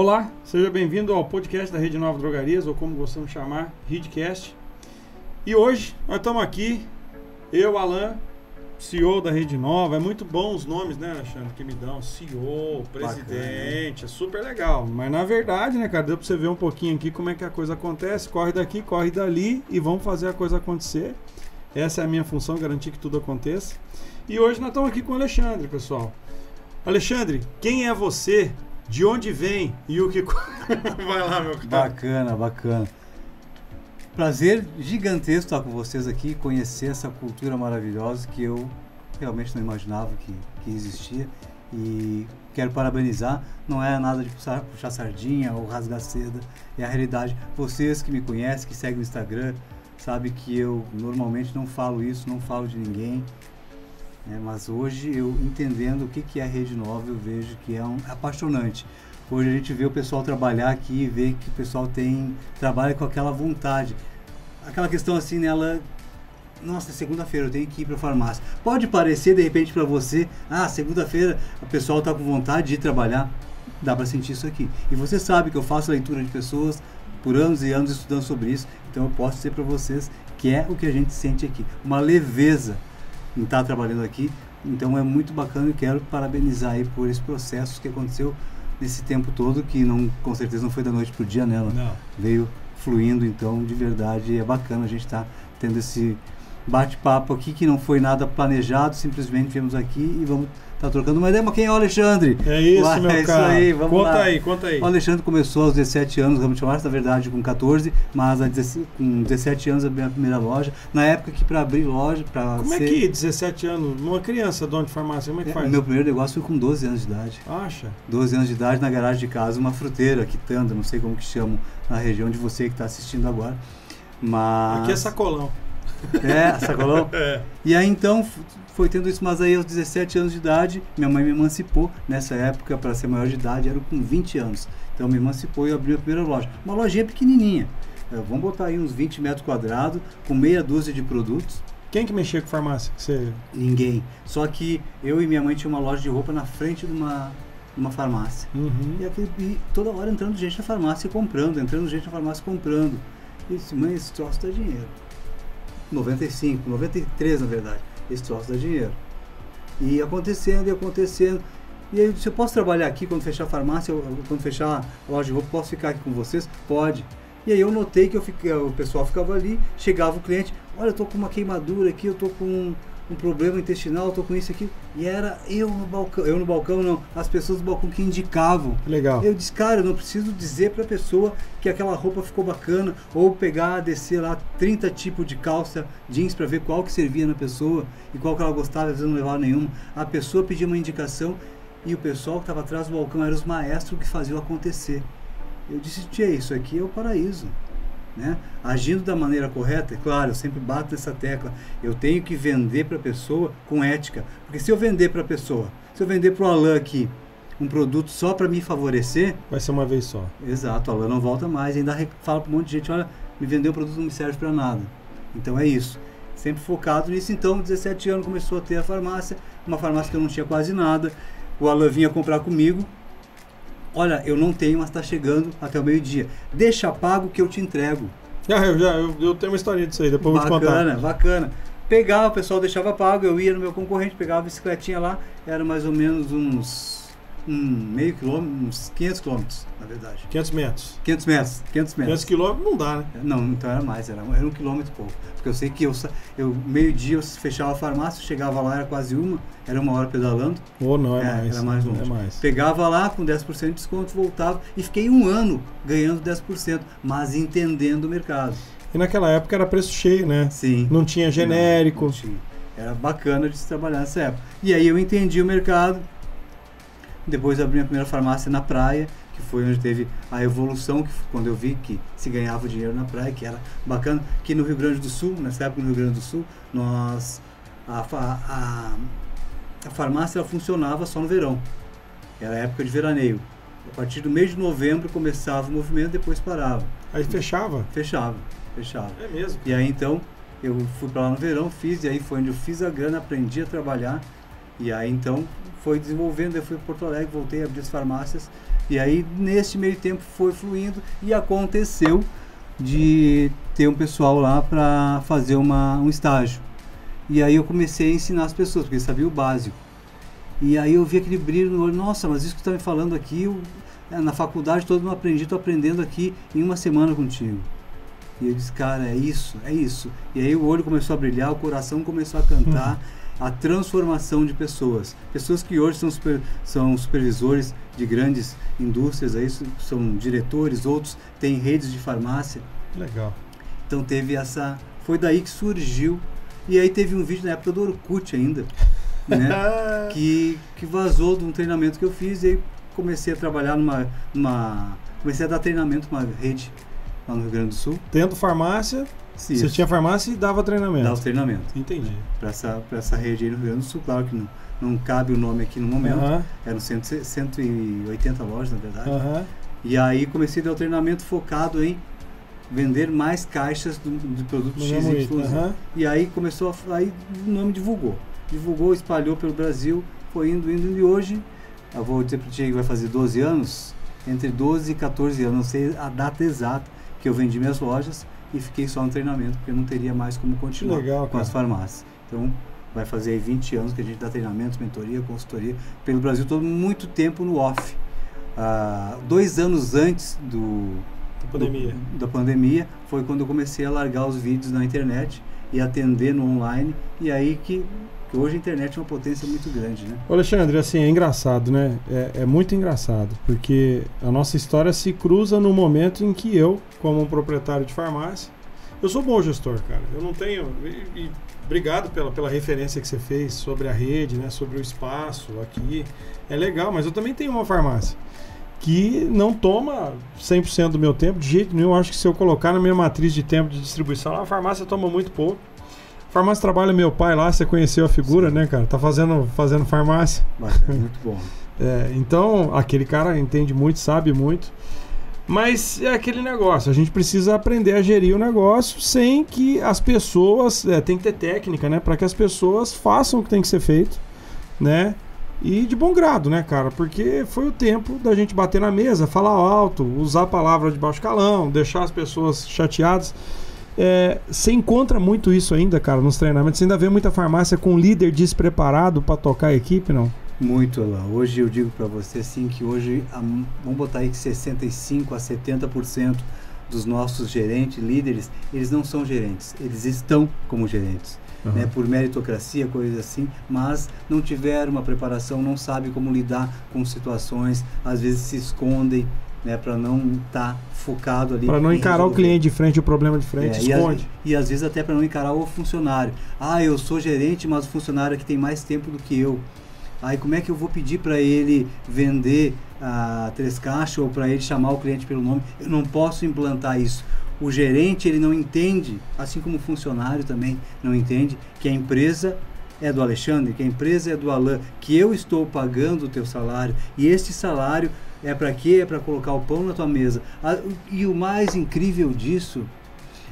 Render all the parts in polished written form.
Olá, seja bem-vindo ao podcast da Rede Nova Drogarias, ou como gostamos de chamar, Redcast. E hoje nós estamos aqui, eu, Alan, CEO da Rede Nova. É muito bom os nomes, né, Alexandre, que me dão, CEO, presidente, bacana, é super legal. Mas na verdade, né, cara, deu pra você ver um pouquinho aqui como é que a coisa acontece, corre daqui, corre dali e vamos fazer a coisa acontecer. Essa é a minha função, garantir que tudo aconteça. E hoje nós estamos aqui com o Alexandre, pessoal. Alexandre, quem é você? De onde vem e o que... Vai lá, meu cara. Bacana. Prazer gigantesco estar com vocês aqui, conhecer essa cultura maravilhosa que eu realmente não imaginava que existia. E quero parabenizar, não é nada de puxar sardinha ou rasgar seda, é a realidade. Vocês que me conhecem, que seguem o Instagram, sabem que eu normalmente não falo isso, não falo de ninguém. Mas hoje, eu entendendo o que é a Rede Nova, eu vejo que é apaixonante. Hoje a gente vê o pessoal trabalhar aqui, vê que o pessoal trabalha com aquela vontade. Aquela questão assim, nela, nossa, segunda-feira eu tenho que ir para a farmácia. Pode parecer de repente para você, segunda-feira o pessoal está com vontade de ir trabalhar. Dá para sentir isso aqui. E você sabe que eu faço leitura de pessoas por anos e anos estudando sobre isso. Então eu posso dizer para vocês que é o que a gente sente aqui. Uma leveza em estar trabalhando aqui, então é muito bacana e quero parabenizar aí por esse processo que aconteceu nesse tempo todo, que com certeza não foi da noite pro dia, né? Ela veio fluindo, então de verdade é bacana a gente estar tendo esse bate-papo aqui, que não foi nada planejado, simplesmente viemos aqui e vamos estar trocando uma ideia. Mas quem é o Alexandre? É isso, meu cara. Aí, vamos lá. Conta aí. O Alexandre começou aos 17 anos, vamos chamar, na verdade com 14, mas com 17 anos abriu a primeira loja. Na época que para abrir loja, Como é que 17 anos, uma criança dono de farmácia, como é que faz? Meu primeiro negócio foi com 12 anos de idade. Acha? 12 anos de idade, na garagem de casa, uma fruteira, quitanda, não sei como que chamam na região de você que está assistindo agora. Mas... Aqui é sacolão. Sacolão? É. E aí então foi tendo isso, mas aí aos 17 anos de idade, minha mãe me emancipou. Nessa época, para ser maior de idade, era com 20 anos. Então me emancipou e eu abri a primeira loja. Uma lojinha pequenininha. Vamos botar aí uns 20 metros quadrados, com meia dúzia de produtos. Quem que mexia com farmácia? Ninguém. Só que eu e minha mãe tinha uma loja de roupa na frente de uma farmácia. Uhum. E toda hora entrando gente na farmácia e comprando, entrando gente na farmácia comprando. E disse, mãe, esse troço dá dinheiro. 95, 93 na verdade, esse troço dá dinheiro. E acontecendo. E aí eu disse, eu posso trabalhar aqui quando fechar a farmácia, quando fechar a loja de roupa, posso ficar aqui com vocês? Pode. E aí eu notei que o pessoal ficava ali, chegava o cliente, olha, eu tô com uma queimadura aqui, eu tô com um problema intestinal, eu tô com isso aqui. E era eu no balcão não, as pessoas do balcão que indicavam. Legal. Eu disse, cara, eu não preciso dizer pra pessoa que aquela roupa ficou bacana, ou descer lá 30 tipos de calça jeans pra ver qual que servia na pessoa e qual que ela gostava, às vezes não levava nenhuma. A pessoa pedia uma indicação e o pessoal que estava atrás do balcão eram os maestros que faziam acontecer. Eu disse, tia, isso aqui é o paraíso. Né? Agindo da maneira correta, é claro, eu sempre bato nessa tecla, eu tenho que vender para a pessoa com ética, porque se eu vender para a pessoa, se eu vender para o Alan aqui um produto só para me favorecer, vai ser uma vez só. Exato, o Alan não volta mais, ainda fala para um monte de gente, olha, me vendeu o produto não me serve para nada. Então é isso, sempre focado nisso. Então 17 anos começou a ter a farmácia, uma farmácia que eu não tinha quase nada, o Alan vinha comprar comigo. Olha, eu não tenho, mas está chegando até o meio-dia. Deixa pago que eu te entrego. Eu tenho uma historinha disso aí, depois eu vou te contar. Bacana. Pegava, o pessoal deixava pago, eu ia no meu concorrente, pegava a bicicletinha lá, era mais ou menos meio quilômetro, uns 500 quilômetros, na verdade. 500 metros. 500 metros. 500 quilômetros não dá, né? Não, então era mais, era 1 quilômetro e pouco. Porque eu sei que eu meio-dia eu fechava a farmácia, chegava lá, era quase era 1 hora pedalando. Ou não, é mais. Era mais longe. É mais. Pegava lá com 10% de desconto, voltava e fiquei 1 ano ganhando 10%, mas entendendo o mercado. E naquela época era preço cheio, né? Sim. Não tinha genérico. Não tinha. Era bacana de se trabalhar nessa época. E aí eu entendi o mercado. Depois abri a primeira farmácia na praia, que foi onde teve a evolução, quando eu vi que se ganhava dinheiro na praia, que era bacana. Que no Rio Grande do Sul, nessa época no Rio Grande do Sul, a farmácia ela funcionava só no verão. Era época de veraneio. A partir do mês de novembro começava o movimento, depois parava. Aí fechava? Fechava. É mesmo? E aí então eu fui para lá no verão, e aí foi onde eu fiz a grana, aprendi a trabalhar. E aí então foi desenvolvendo, eu fui para Porto Alegre, voltei a abrir as farmácias, e aí neste meio tempo foi fluindo, e aconteceu de ter um pessoal lá para fazer um estágio. E aí eu comecei a ensinar as pessoas, porque eu sabia o básico. E aí eu vi aquele brilho no olho, nossa, mas isso que você está me falando aqui, na faculdade todo mundo aprendi, estou aprendendo aqui em uma semana contigo. E eu disse, cara, é isso, é isso. E aí o olho começou a brilhar, o coração começou a cantar, a transformação de pessoas. Pessoas que hoje são supervisores de grandes indústrias, aí são diretores, outros têm redes de farmácia. Legal. Então teve foi daí que surgiu. E aí teve um vídeo na época do Orkut ainda, né, que vazou de um treinamento que eu fiz, e aí comecei a trabalhar comecei a dar treinamento numa rede lá no Rio Grande do Sul. Tendo farmácia, você tinha farmácia e dava treinamento. Dava treinamento. Entendi. Para essa rede aí no Rio Grande do Sul, claro que não cabe o nome aqui no momento, eram 180 lojas na verdade. E aí comecei a dar o treinamento focado em vender mais caixas de produtos XYZ. E aí começou aí o nome divulgou, espalhou pelo Brasil, foi indo, e hoje, eu vou dizer para ti que vai fazer 12 anos, entre 12 e 14 anos, não sei a data exata que eu vendi minhas lojas e fiquei só no treinamento, porque eu não teria mais como continuar com as farmácias. Então, vai fazer aí 20 anos que a gente dá treinamento, mentoria, consultoria, pelo Brasil todo, muito tempo no off. 2 anos antes da pandemia foi quando eu comecei a largar os vídeos na internet e atender no online, e aí que hoje a internet é uma potência muito grande, né? Alexandre, assim, é engraçado, né? É muito engraçado, porque a nossa história se cruza no momento em que eu, como um proprietário de farmácia, eu sou bom gestor, cara. Eu não tenho... E obrigado pela referência que você fez sobre a rede, né? Sobre o espaço aqui. É legal, mas eu também tenho uma farmácia que não toma 100% do meu tempo, de jeito nenhum. Eu acho que se eu colocar na minha matriz de tempo de distribuição, a farmácia toma muito pouco. Farmácia trabalha meu pai lá, você conheceu a figura, sim, né, cara? Tá fazendo farmácia. Muito bom. Então, aquele cara entende muito, sabe muito. Mas é aquele negócio, a gente precisa aprender a gerir o negócio sem que as pessoas... tem que ter técnica, né? Para que as pessoas façam o que tem que ser feito, né? E de bom grado, né, cara? Porque foi o tempo da gente bater na mesa, falar alto, usar a palavra de baixo calão, deixar as pessoas chateadas. Você encontra muito isso ainda, cara, nos treinamentos? Você ainda vê muita farmácia com líder despreparado para tocar a equipe, não? Muito, Alain. Hoje eu digo para você assim que hoje, vamos botar aí que 65% a 70% dos nossos gerentes, líderes, eles não são gerentes, eles estão como gerentes. Né, por meritocracia, coisas assim, mas não tiveram uma preparação, não sabem como lidar com situações, às vezes se escondem, né, para não estar focado ali. Para não encarar o cliente de frente, o problema de frente, esconde. E às vezes até para não encarar o funcionário. Eu sou gerente, mas o funcionário aqui tem mais tempo do que eu. Aí como é que eu vou pedir para ele vender 3 caixas ou para ele chamar o cliente pelo nome? Eu não posso implantar isso. O gerente, ele não entende, assim como o funcionário também não entende, que a empresa é do Alexandre, que a empresa é do Alain, que eu estou pagando o teu salário, e este salário é para quê? É para colocar o pão na tua mesa. E o mais incrível disso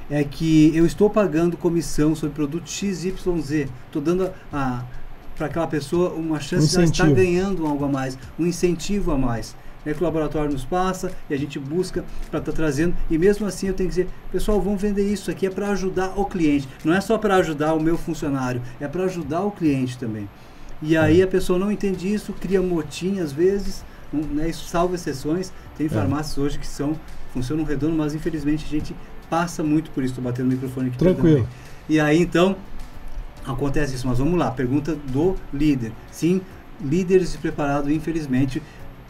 é que eu estou pagando comissão sobre produto XYZ, estou dando para aquela pessoa uma chance de ela estar ganhando algo a mais, um incentivo a mais. Que o laboratório nos passa e a gente busca para estar trazendo, e mesmo assim eu tenho que dizer, pessoal, vamos vender isso aqui, é para ajudar o cliente, não é só para ajudar o meu funcionário, é para ajudar o cliente também. E aí a pessoa não entende isso, cria motim às vezes, né, isso salva exceções. Tem farmácias hoje que funcionam redondo, mas infelizmente a gente passa muito por isso. Estou batendo no microfone aqui. Tranquilo. E aí então acontece isso, mas vamos lá, pergunta do líder. Sim, líderes despreparados, infelizmente,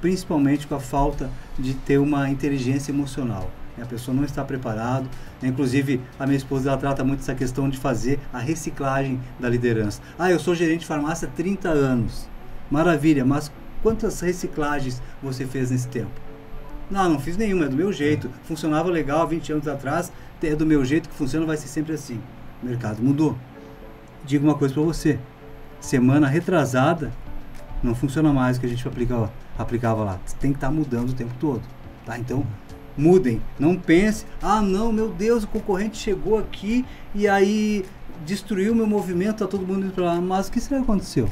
principalmente com a falta de ter uma inteligência emocional. A pessoa não está preparada. Inclusive, a minha esposa, ela trata muito essa questão de fazer a reciclagem da liderança. Eu sou gerente de farmácia há 30 anos. Maravilha, mas quantas reciclagens você fez nesse tempo? Não fiz nenhuma, é do meu jeito. Funcionava legal há 20 anos atrás, é do meu jeito que funciona, vai ser sempre assim. O mercado mudou. Digo uma coisa para você. Semana retrasada, não funciona mais o que a gente aplicava lá. Tem que estar mudando o tempo todo. Tá? Então, mudem. Não pense, não, meu Deus, o concorrente chegou aqui e aí destruiu meu movimento, tá todo mundo indo para lá. Mas o que será que aconteceu?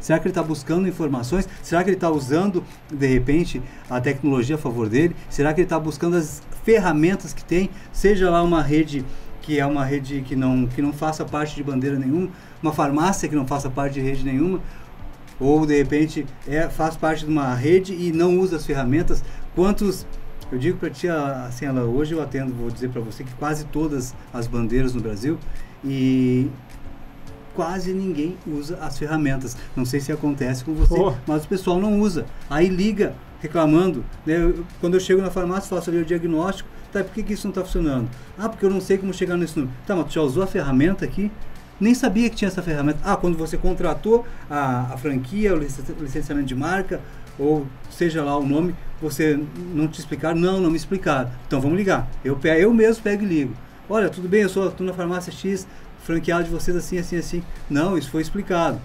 Será que ele está buscando informações? Será que ele está usando, de repente, a tecnologia a favor dele? Será que ele está buscando as ferramentas que tem? Seja lá uma rede que é uma rede que não faça parte de bandeira nenhuma, uma farmácia que não faça parte de rede nenhuma, ou de repente faz parte de uma rede e não usa as ferramentas. Quantos... Eu digo para ti, assim, hoje eu atendo, vou dizer para você que quase todas as bandeiras no Brasil e quase ninguém usa as ferramentas. Não sei se acontece com você, mas o pessoal não usa. Aí liga reclamando, né? Quando eu chego na farmácia, faço ali o diagnóstico, tá, por que isso não está funcionando? Ah, porque eu não sei como chegar nesse número. Tá, mas tu já usou a ferramenta aqui? Nem sabia que tinha essa ferramenta. Ah, quando você contratou a franquia, o licenciamento de marca, ou seja lá o nome, você não te explicaram? Não me explicaram. Então vamos ligar. Eu mesmo pego e ligo. Olha, tudo bem, eu estou na farmácia X, franqueado de vocês assim, assim, assim. Não, isso foi explicado.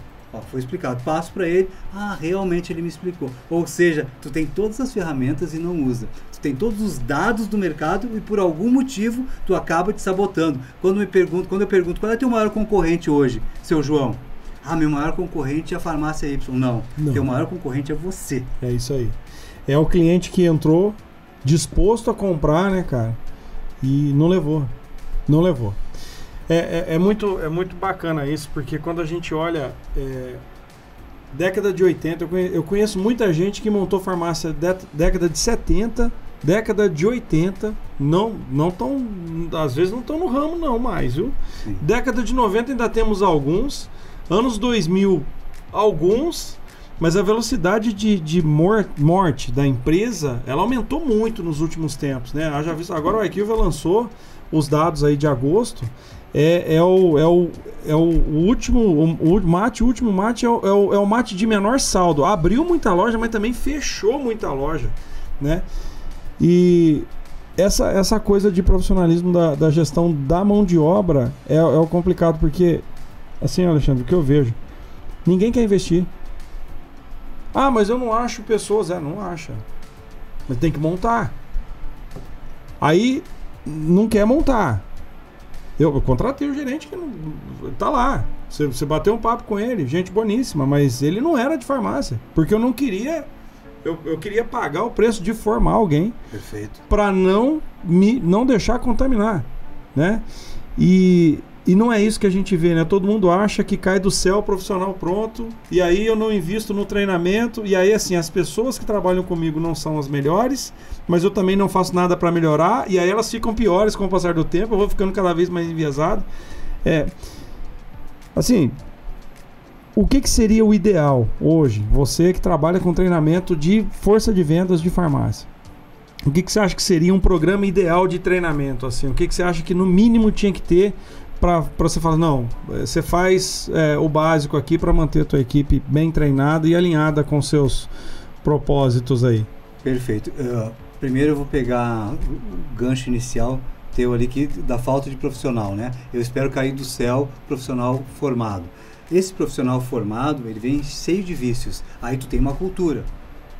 Foi explicado. Passo para ele. Ah, realmente ele me explicou. Ou seja, tu tem todas as ferramentas e não usa. Tu tem todos os dados do mercado e por algum motivo tu acaba te sabotando. Quando eu pergunto qual é teu maior concorrente hoje, seu João? Ah, meu maior concorrente é a farmácia Y. Não. Teu maior concorrente é você. É isso aí. É o cliente que entrou disposto a comprar, né, cara? E não levou. Não levou. É muito bacana isso, porque quando a gente olha década de 80, eu conheço muita gente que montou farmácia década de 70, década de 80, não tão, às vezes não estão no ramo não mais, viu? Sim. Década de 90 ainda temos alguns, anos 2000 alguns, mas a velocidade de morte da empresa, ela aumentou muito nos últimos tempos, né? Agora o IQVIA lançou os dados aí de agosto. O último mate é o mate de menor saldo. Abriu muita loja, mas também fechou muita loja, né? E essa coisa de profissionalismo da gestão da mão de obra é o complicado, porque, assim, Alexandre, o que eu vejo, ninguém quer investir. Ah, mas eu não acho pessoas. Não acha. Mas tem que montar. Aí, não quer montar. Eu contratei o gerente que não tá lá. Você bateu um papo com ele, gente boníssima, mas ele não era de farmácia. Porque eu não queria. Eu queria pagar o preço de formar alguém. Perfeito. Para não deixar contaminar, né? E não é isso que a gente vê, né? Todo mundo acha que cai do céu profissional pronto, e aí eu não invisto no treinamento, e aí assim, as pessoas que trabalham comigo não são as melhores, mas eu também não faço nada para melhorar, e aí elas ficam piores com o passar do tempo, eu vou ficando cada vez mais enviesado. Assim, o que seria o ideal hoje, você que trabalha com treinamento de força de vendas de farmácia? O que você acha que seria um programa ideal de treinamento? Assim? O que você acha que no mínimo tinha que ter para você falar, não, você faz o básico aqui para manter a tua equipe bem treinada e alinhada com seus propósitos aí? Perfeito. Primeiro eu vou pegar o gancho inicial teu ali da falta de profissional, né? Eu espero cair do céu profissional formado. Esse profissional formado, ele vem cheio de vícios. Aí tu tem uma cultura.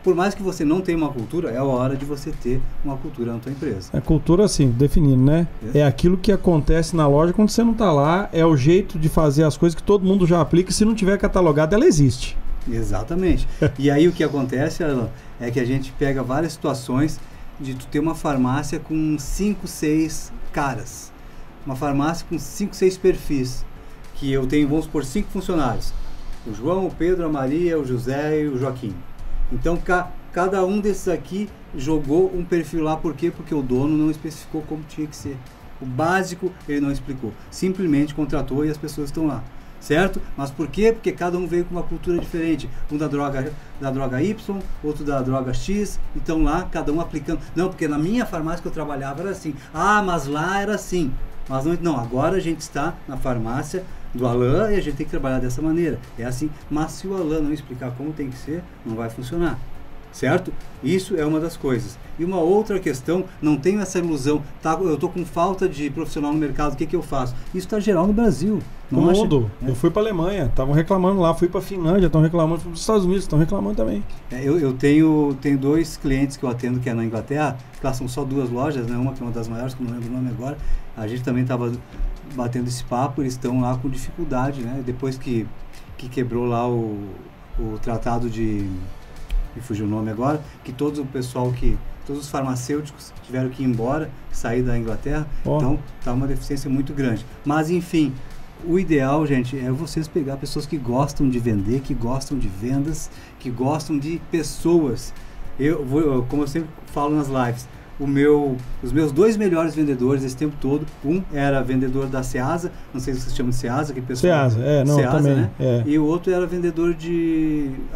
Por mais que você não tenha uma cultura, é a hora de você ter uma cultura na tua empresa. É cultura, assim, definindo, né? É aquilo que acontece na loja quando você não está lá, é o jeito de fazer as coisas que todo mundo já aplica, e se não tiver catalogado, ela existe. Exatamente. E aí o que acontece, Alan, é que a gente pega várias situações de tu ter uma farmácia com 5, 6 caras. Uma farmácia com 5, 6 perfis. Que eu tenho, vamos supor, 5 funcionários. O João, o Pedro, a Maria, o José e o Joaquim. Então, cada um desses aqui jogou um perfil lá. Por quê? Porque o dono não especificou como tinha que ser. O básico ele não explicou. Simplesmente contratou e as pessoas estão lá. Certo? Mas por quê? Porque cada um veio com uma cultura diferente. Um da droga Y, outro da droga X. Então lá, cada um aplicando. Não, porque na minha farmácia que eu trabalhava era assim. Ah, mas lá era assim. Mas não, agora a gente está na farmácia do Alan e a gente tem que trabalhar dessa maneira. É assim, mas se o Alan não explicar como tem que ser, não vai funcionar. Certo? Isso é uma das coisas. E uma outra questão, não tenho essa ilusão, tá, eu estou com falta de profissional no mercado, o que eu faço? Isso está geral no Brasil. No mundo. Eu fui para a Alemanha, estavam reclamando lá, fui para a Finlândia, estão reclamando, fui para os Estados Unidos, estão reclamando também. Eu tenho 2 clientes que eu atendo que é na Inglaterra, que lá são só 2 lojas, né? Uma que é uma das maiores, que eu não lembro o nome agora. A gente também estava batendo esse papo, eles estão lá com dificuldade, né? Depois que quebrou lá o tratado de... me fugiu o nome agora, que todo o pessoal todos os farmacêuticos tiveram que ir embora, sair da Inglaterra, então tá uma deficiência muito grande. Mas, enfim, o ideal, gente, é vocês pegar pessoas que gostam de vender, que gostam de vendas, que gostam de pessoas. Como eu sempre falo nas lives, os meus 2 melhores vendedores esse tempo todo, um era vendedor da Ceasa, não sei se vocês chamam de Ceasa, que pessoal... Ceasa, Ceasa, também, né? E o outro era vendedor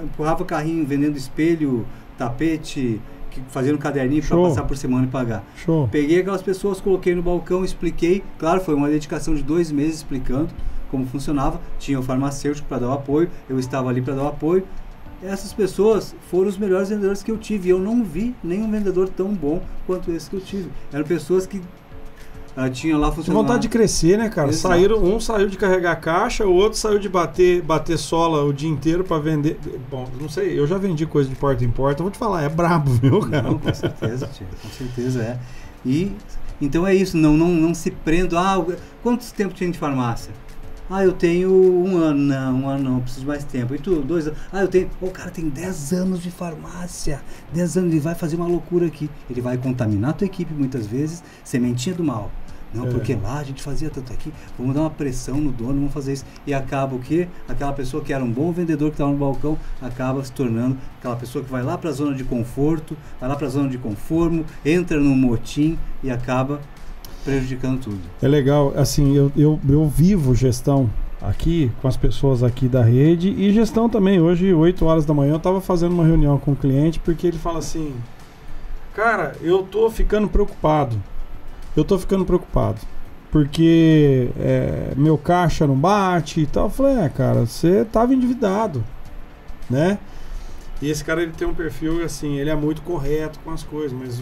empurrava carrinho, vendendo espelho, tapete, fazendo caderninho para passar por semana e pagar. Show. Peguei aquelas pessoas, coloquei no balcão, expliquei, claro, foi uma dedicação de 2 meses explicando como funcionava, tinha o farmacêutico para dar o apoio, eu estava ali para dar o apoio. Essas pessoas foram os melhores vendedores que eu tive. Eu não vi nenhum vendedor tão bom quanto esse que eu tive. Eram pessoas que tinham lá funcionando. Tinha vontade de crescer, né, cara? Um saiu de carregar caixa, o outro saiu de bater sola o dia inteiro para vender. Bom, não sei, eu já vendi coisa de porta em porta. Vou te falar, é brabo, viu, cara? Não, com certeza, tio, com certeza é. E então é isso, não se prendo. Quanto tempo tinha de farmácia? Eu tenho 1 ano. Não, 1 ano não, preciso de mais tempo. E tu, 2 anos. Eu tenho... O cara tem 10 anos de farmácia. 10 anos, ele vai fazer uma loucura aqui. Ele vai contaminar a tua equipe muitas vezes, sementinha do mal. Não, porque lá a gente fazia tanto aqui, vamos dar uma pressão no dono, vamos fazer isso. E acaba o quê? Aquela pessoa que era um bom vendedor que estava no balcão, acaba se tornando aquela pessoa que vai lá para a zona de conforto, vai lá para a zona de conformo, entra no motim e acaba prejudicando tudo. É legal, assim, eu vivo gestão aqui com as pessoas aqui da rede e gestão também. Hoje, 8 horas da manhã, eu estava fazendo uma reunião com o cliente porque ele fala assim: cara, eu tô ficando preocupado. Porque meu caixa não bate e tal. Eu falei, cara, você estava endividado, né? E esse cara, ele tem um perfil, assim, ele é muito correto com as coisas, mas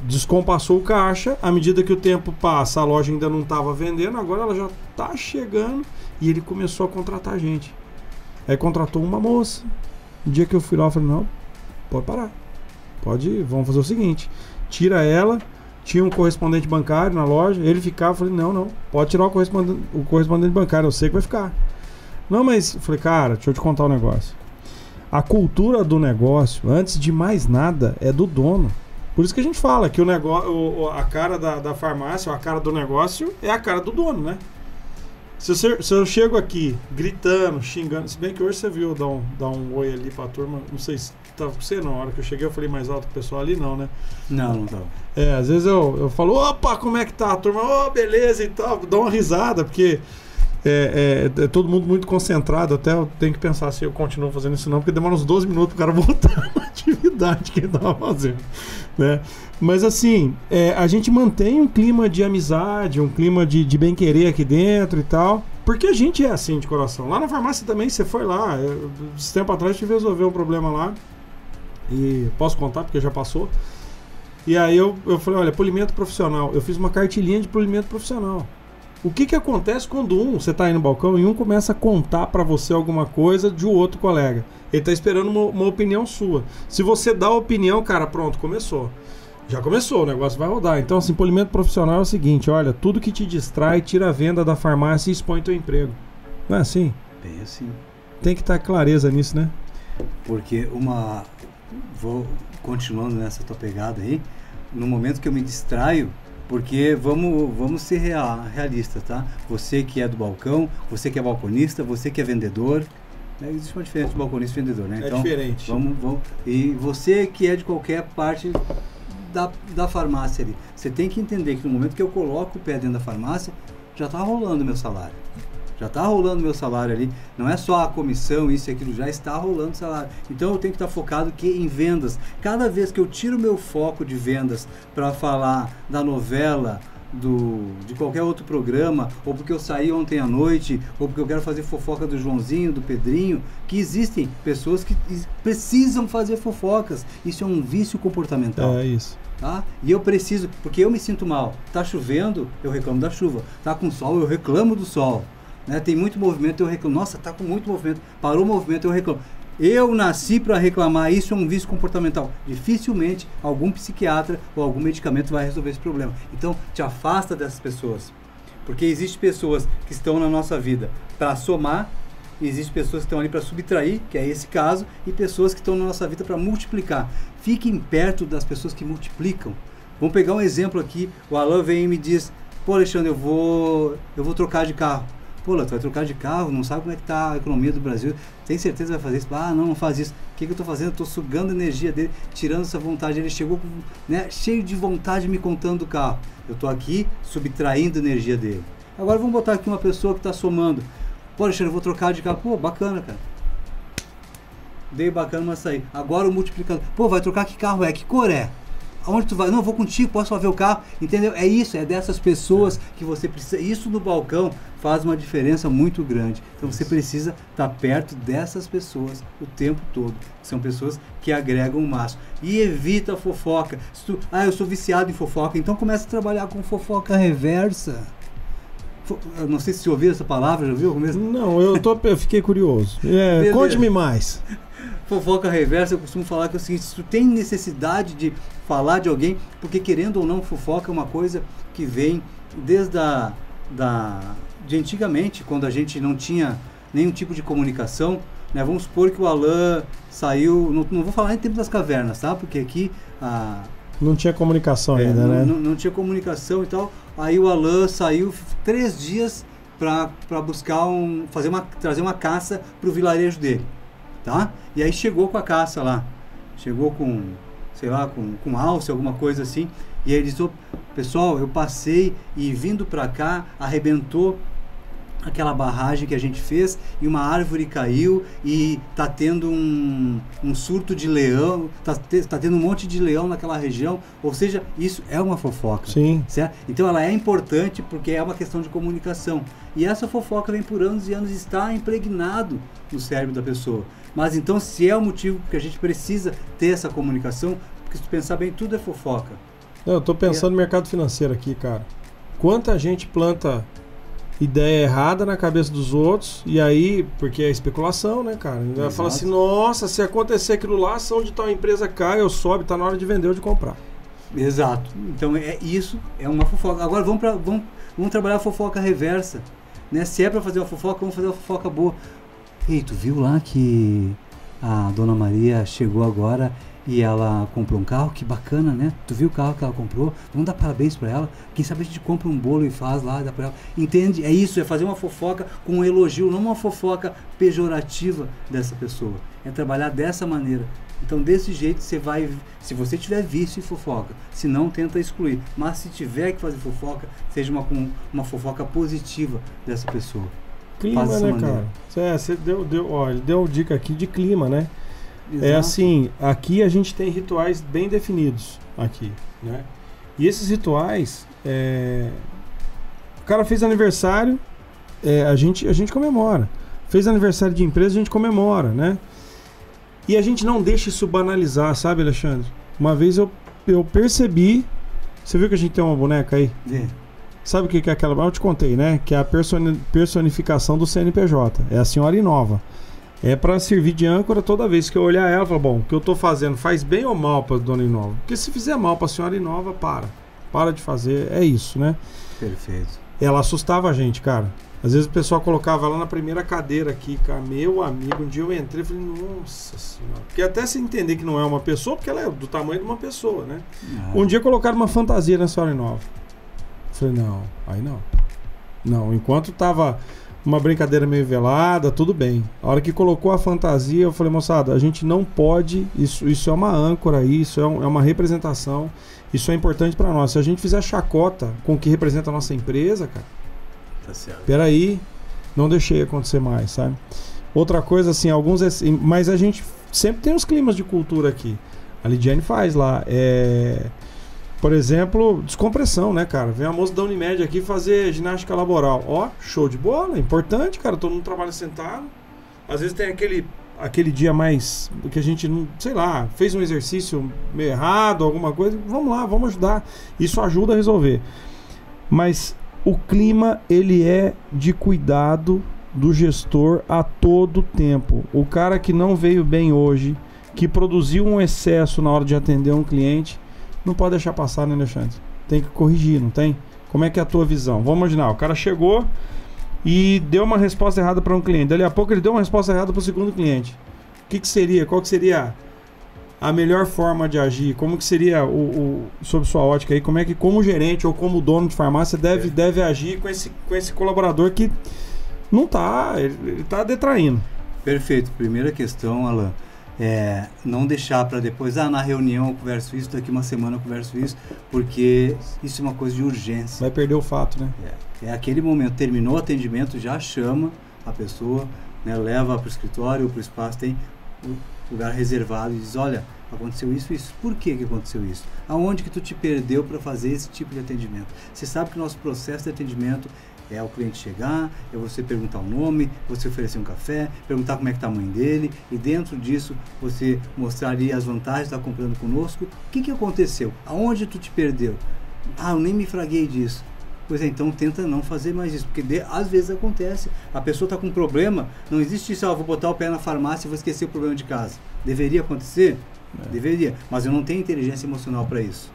descompassou o caixa. À medida que o tempo passa, a loja ainda não estava vendendo, agora ela já está chegando e ele começou a contratar gente. Aí contratou uma moça. No dia que eu fui lá, eu falei, não, pode parar. Vamos fazer o seguinte, tira ela. Tinha um correspondente bancário na loja, ele ficava, eu falei, não, pode tirar o correspondente bancário, eu sei que vai ficar. Não, mas, eu falei, cara, deixa eu te contar um negócio. A cultura do negócio, antes de mais nada, é do dono. Por isso que a gente fala que a cara da farmácia, a cara do negócio, é a cara do dono, né? Se eu chego aqui gritando, xingando, se bem que hoje você viu dar um oi ali pra turma, não sei se tava com você não, na hora que eu cheguei eu falei mais alto pro pessoal ali, não, né? Não tava. Às vezes eu falo, opa, como é que tá a turma? Beleza e tal, dá uma risada, porque é todo mundo muito concentrado, até eu tenho que pensar se eu continuo fazendo isso não, porque demora uns 12 minutos pro cara voltar na atividade que ele tava fazendo, né? Mas assim, a gente mantém um clima de amizade, um clima de bem-querer aqui dentro e tal, porque a gente é assim de coração. Lá na farmácia também, você foi lá, esse tempo atrás eu tive que resolver um problema lá, e posso contar porque já passou. E aí eu falei, olha, polimento profissional, eu fiz uma cartilhinha de polimento profissional. O que acontece quando você está aí no balcão e um começa a contar para você alguma coisa de um outro colega? Ele está esperando uma opinião sua. Se você dá a opinião, cara, pronto, começou. Já começou, o negócio vai rodar. Então, assim, polimento profissional é o seguinte, olha, tudo que te distrai, tira a venda da farmácia e expõe teu emprego. Não é assim? Bem assim. Tem que estar clareza nisso, né? Porque vou continuando nessa tua pegada aí, no momento que eu me distraio, porque vamos ser realistas, tá? Você que é do balcão, você que é balconista, você que é vendedor, né? Existe uma diferença de balconista e vendedor, né? Então, diferente. E você que é de qualquer parte da farmácia ali, você tem que entender que no momento que eu coloco o pé dentro da farmácia, já está rolando meu salário. Já está rolando meu salário ali, não é só a comissão, isso e aquilo, já está rolando o salário. Então eu tenho que estar focado em vendas. Cada vez que eu tiro meu foco de vendas para falar da novela, de qualquer outro programa, ou porque eu saí ontem à noite, ou porque eu quero fazer fofoca do Joãozinho, do Pedrinho, que existem pessoas que precisam fazer fofocas. Isso é um vício comportamental. É isso. Tá? E eu preciso, porque eu me sinto mal. Tá chovendo, eu reclamo da chuva. Tá com sol, eu reclamo do sol. Né? Tem muito movimento, eu reclamo. Nossa, tá com muito movimento. Parou o movimento, eu reclamo. Eu nasci para reclamar, isso é um vício comportamental. Dificilmente algum psiquiatra ou algum medicamento vai resolver esse problema. Então, te afasta dessas pessoas. Porque existem pessoas que estão na nossa vida para somar Existem pessoas que estão ali para subtrair, que é esse caso, e pessoas que estão na nossa vida para multiplicar. Fiquem perto das pessoas que multiplicam. Vamos pegar um exemplo aqui. O Alan vem e me diz: pô, Alexandre, eu vou trocar de carro. Pô, Alan, tu vai trocar de carro, não sabe como é que está a economia do Brasil. Tem certeza que vai fazer isso? Ah, não faz isso. O que eu estou fazendo? Estou sugando a energia dele, tirando essa vontade. Ele chegou cheio de vontade me contando do carro. Eu estou aqui subtraindo a energia dele. Agora vamos botar aqui uma pessoa que está somando. Pô, Alexandre, eu vou trocar de carro. Pô, bacana, cara. Dei bacana, mas saí. Agora o multiplicador. Pô, vai trocar que carro é? Que cor é? Aonde tu vai? Não, eu vou contigo, posso só ver o carro. Entendeu? É isso, é dessas pessoas que você precisa. Isso no balcão faz uma diferença muito grande. Então você precisa estar perto dessas pessoas o tempo todo. São pessoas que agregam o máximo. E evita a fofoca. Eu sou viciado em fofoca, então começa a trabalhar com fofoca reversa. Eu não sei se você ouviu essa palavra, já ouviu? Não, eu fiquei curioso. Conte-me mais. Fofoca reversa, eu costumo falar que é o seguinte: se tu tem necessidade de falar de alguém, porque querendo ou não, fofoca é uma coisa que vem desde de antigamente, quando a gente não tinha nenhum tipo de comunicação, né? Vamos supor que o Alan saiu, não vou falar em tempo das cavernas, tá? Porque aqui não tinha comunicação ainda, né? Não tinha comunicação e tal. Aí o Alan saiu 3 dias para buscar trazer uma caça para o vilarejo dele, tá? E aí chegou com a caça lá, chegou com, sei lá, com alce, alguma coisa assim. E aí ele disse: pessoal, eu passei e vindo para cá arrebentou aquela barragem que a gente fez e uma árvore caiu e tá tendo um surto de leão, tá tendo um monte de leão naquela região. Ou seja, isso é uma fofoca. Sim. Certo? Então ela é importante porque é uma questão de comunicação. E essa fofoca vem por anos e anos, está impregnado no cérebro da pessoa. Mas então, se é o motivo que a gente precisa ter essa comunicação, porque se tu pensar bem, tudo é fofoca. Eu tô pensando no mercado financeiro aqui, cara. Quanta gente planta ideia errada na cabeça dos outros, e aí, porque é especulação, né, cara? Vai falar assim: nossa, se acontecer aquilo lá, a ação de tal empresa cai ou sobe, tá na hora de vender ou de comprar. Exato. Então isso é uma fofoca. Agora vamos trabalhar a fofoca reversa, né? Se é para fazer uma fofoca, vamos fazer uma fofoca boa. Ei, tu viu lá que a Dona Maria chegou agora e ela comprou um carro? Que bacana, né? Tu viu o carro que ela comprou? Vamos dar parabéns pra ela. Quem sabe a gente compra um bolo e faz lá, dá pra ela. Entende? É isso, é fazer uma fofoca com um elogio, não uma fofoca pejorativa dessa pessoa. É trabalhar dessa maneira. Então, desse jeito, você vai... Se você tiver vício em fofoca, se não, tenta excluir. Mas se tiver que fazer fofoca, seja uma fofoca positiva dessa pessoa. Clima, né, maneira. Cara? Você deu dica aqui de clima, né? Exato. É assim, aqui a gente tem rituais bem definidos aqui, né? E esses rituais, o cara fez aniversário, a gente comemora. Fez aniversário de empresa, a gente comemora, né? E a gente não deixa isso banalizar, sabe, Alexandre? Uma vez eu percebi, você viu que a gente tem uma boneca aí? Sabe o que é aquela? Eu te contei, né? Que é a personificação do CNPJ, é a Senhora Inova. É para servir de âncora toda vez que eu olhar ela e falar: bom, o que eu tô fazendo faz bem ou mal para Dona Inova? Porque se fizer mal para a Senhora Inova, para de fazer, é isso, né? Perfeito. Ela assustava a gente, cara. Às vezes o pessoal colocava ela na primeira cadeira aqui, cara. Meu amigo, um dia eu entrei e falei: nossa senhora. Porque até se entender que não é uma pessoa, porque ela é do tamanho de uma pessoa, né? Um dia colocaram uma fantasia na Senhora Inova. Eu falei: não, aí não. Não, enquanto tava uma brincadeira meio velada, tudo bem. A hora que colocou a fantasia, eu falei: moçada, a gente não pode, isso é uma âncora aí, isso é uma representação, isso é importante para nós. Se a gente fizer chacota com o que representa a nossa empresa, cara, tá certo. Peraí, não deixei acontecer mais, sabe? Outra coisa, assim, mas a gente sempre tem uns climas de cultura aqui. A Lidiane faz lá, por exemplo, descompressão, né, cara? Vem a moça da Unimed aqui fazer ginástica laboral. Ó, show de bola, importante, cara. Todo mundo trabalha sentado. Às vezes tem aquele dia mais que a gente não, sei lá, fez um exercício meio errado, alguma coisa. Vamos lá, vamos ajudar. Isso ajuda a resolver. Mas o clima, ele é de cuidado do gestor a todo tempo. O cara que não veio bem hoje, que produziu um excesso na hora de atender um cliente, não pode deixar passar, né, Alexandre? Tem que corrigir, não tem? Como é que é a tua visão? Vamos imaginar, o cara chegou, e deu uma resposta errada para um cliente. Dali a pouco ele deu uma resposta errada para o segundo cliente. Qual que seria a melhor forma de agir? Como que seria, sob sua ótica aí, como é que como gerente ou como dono de farmácia deve agir com esse colaborador que não está, ele está detraindo? Perfeito. Primeira questão, Alan, não deixar para depois, na reunião eu converso isso, daqui uma semana eu converso isso, porque isso é uma coisa de urgência. Vai perder o fato, né? É aquele momento, terminou o atendimento, já chama a pessoa, né, leva para o escritório ou para o espaço, tem um lugar reservado e diz, olha, aconteceu isso. Por que aconteceu isso? Aonde que tu te perdeu para fazer esse tipo de atendimento? Você sabe que o nosso processo de atendimento é o cliente chegar, é você perguntar o nome, você oferecer um café, perguntar como é que está a mãe dele, e dentro disso você mostrar ali as vantagens de estar comprando conosco. O que aconteceu? Aonde tu te perdeu? Eu nem me fraguei disso. Pois é, então tenta não fazer mais isso, porque às vezes acontece, a pessoa está com um problema, não existe isso, vou botar o pé na farmácia e vou esquecer o problema de casa. Deveria acontecer? Deveria, mas eu não tenho inteligência emocional para isso,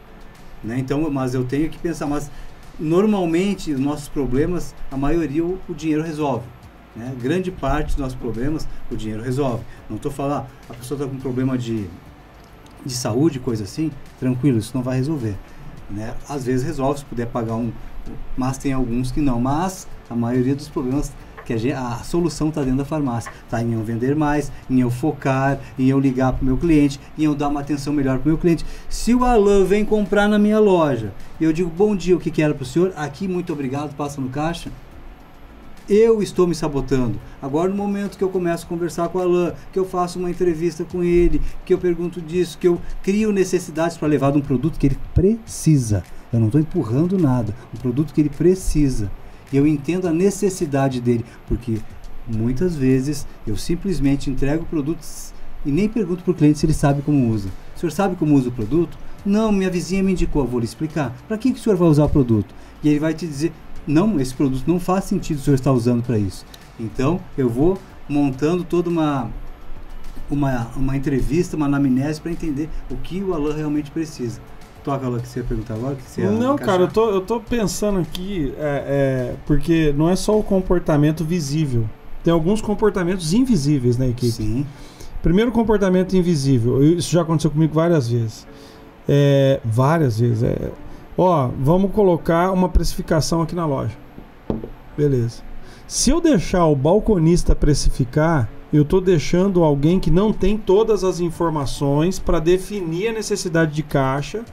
né? Então, mas eu tenho que pensar, mas normalmente os nossos problemas, a maioria o dinheiro resolve, né? Grande parte dos nossos problemas o dinheiro resolve. Não estou falando, a pessoa está com um problema de saúde, coisa assim, tranquilo, isso não vai resolver, né? Às vezes resolve, se puder pagar mas tem alguns que não, mas a maioria dos problemas que a solução está dentro da farmácia, está em eu vender mais, em eu focar, em eu ligar para o meu cliente, em eu dar uma atenção melhor para o meu cliente. Se o Alan vem comprar na minha loja e eu digo, bom dia, o que era para o senhor? Aqui, muito obrigado, passa no caixa. Eu estou me sabotando. Agora, no momento que eu começo a conversar com o Alan, que eu faço uma entrevista com ele, que eu pergunto disso, que eu crio necessidades para levar de um produto que ele precisa. Eu não estou empurrando nada. Um produto que ele precisa. E eu entendo a necessidade dele. Porque muitas vezes eu simplesmente entrego produtos e nem pergunto para o cliente se ele sabe como usa. O senhor sabe como usa o produto? Não, minha vizinha me indicou. Eu vou lhe explicar. Para que o senhor vai usar o produto? E ele vai te dizer, não, esse produto não faz sentido o senhor estar usando para isso. Então, eu vou montando toda uma entrevista, uma anamnese para entender o que o Alan realmente precisa. Toca lá que você ia perguntar agora? Que você não, cara, eu tô pensando aqui, porque não é só o comportamento visível. Tem alguns comportamentos invisíveis na equipe. Sim. Primeiro comportamento invisível, isso já aconteceu comigo várias vezes. Vamos colocar uma precificação aqui na loja. Beleza. Se eu deixar o balconista precificar, eu estou deixando alguém que não tem todas as informações para definir a necessidade de caixa,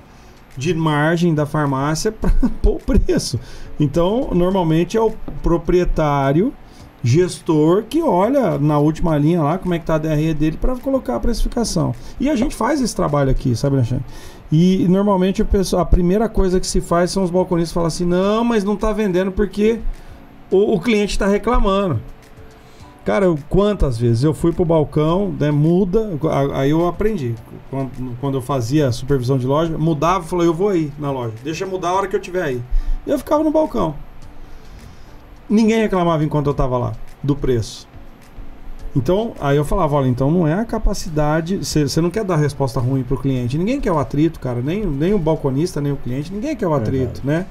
de margem da farmácia para pôr o preço. Então, normalmente é o proprietário, gestor, que olha na última linha lá como é que está a DRE dele para colocar a precificação. E a gente faz esse trabalho aqui, sabe, Alexandre? E normalmente a primeira coisa que se faz são os balconistas que falam assim, não, mas não está vendendo porque o cliente está reclamando. Cara, quantas vezes eu fui pro balcão, né, muda, aí eu aprendi. Quando eu fazia supervisão de loja, mudava e falou, eu vou aí na loja, deixa mudar a hora que eu estiver aí. Eu ficava no balcão. Ninguém reclamava enquanto eu tava lá, do preço. Então, aí eu falava, olha, então não é a capacidade, você não quer dar resposta ruim pro cliente. Ninguém quer o atrito, cara, nem o balconista, nem o cliente, ninguém quer o atrito, né?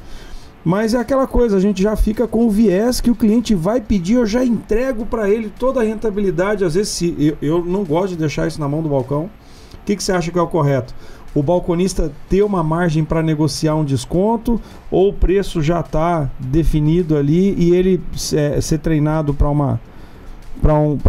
Mas é aquela coisa, a gente já fica com o viés que o cliente vai pedir, eu já entrego para ele toda a rentabilidade. Às vezes, eu não gosto de deixar isso na mão do balcão. O que você acha que é o correto? O balconista ter uma margem para negociar um desconto, ou o preço já está definido ali e ele ser treinado para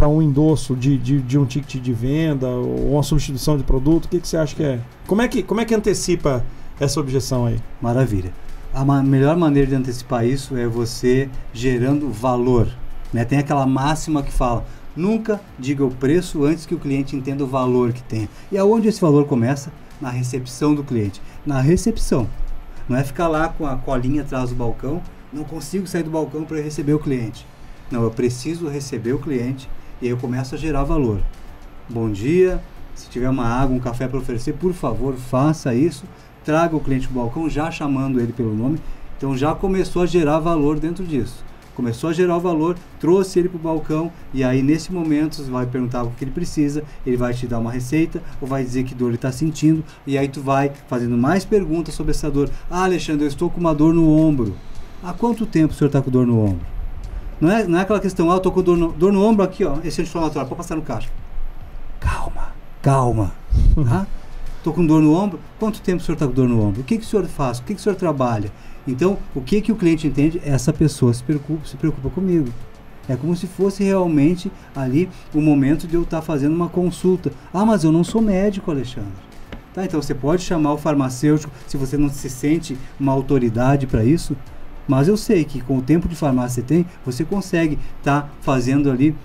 um endosso de um ticket de venda ou uma substituição de produto? O que você acha que é? Como é que antecipa essa objeção aí? Maravilha. A melhor maneira de antecipar isso é você gerando valor, né? Tem aquela máxima que fala, nunca diga o preço antes que o cliente entenda o valor que tem. E aonde esse valor começa? Na recepção do cliente. Na recepção. Não é ficar lá com a colinha atrás do balcão, não consigo sair do balcão para receber o cliente. Não, eu preciso receber o cliente e aí eu começo a gerar valor. Bom dia, se tiver uma água, um café para oferecer, por favor, faça isso. Traga o cliente para o balcão, já chamando ele pelo nome. Então já começou a gerar valor dentro disso. Começou a gerar o valor, trouxe ele para o balcão e aí nesse momento você vai perguntar o que ele precisa, ele vai te dar uma receita ou vai dizer que dor ele está sentindo e aí tu vai fazendo mais perguntas sobre essa dor. Ah, Alexandre, eu estou com uma dor no ombro. Há quanto tempo o senhor está com dor no ombro? Não é aquela questão, eu tô com dor no ombro aqui, ó, esse anti-inflamatório, pode passar no caixa. Calma, tá? Tô com dor no ombro, quanto tempo o senhor tá com dor no ombro? O que o senhor faz? O que o senhor trabalha? Então, o que o cliente entende? Essa pessoa se preocupa comigo. É como se fosse realmente ali o momento de eu estar fazendo uma consulta. Ah, mas eu não sou médico, Alexandre. Tá, então você pode chamar o farmacêutico se você não se sente uma autoridade para isso, mas eu sei que com o tempo de farmácia que você tem, você consegue estar fazendo ali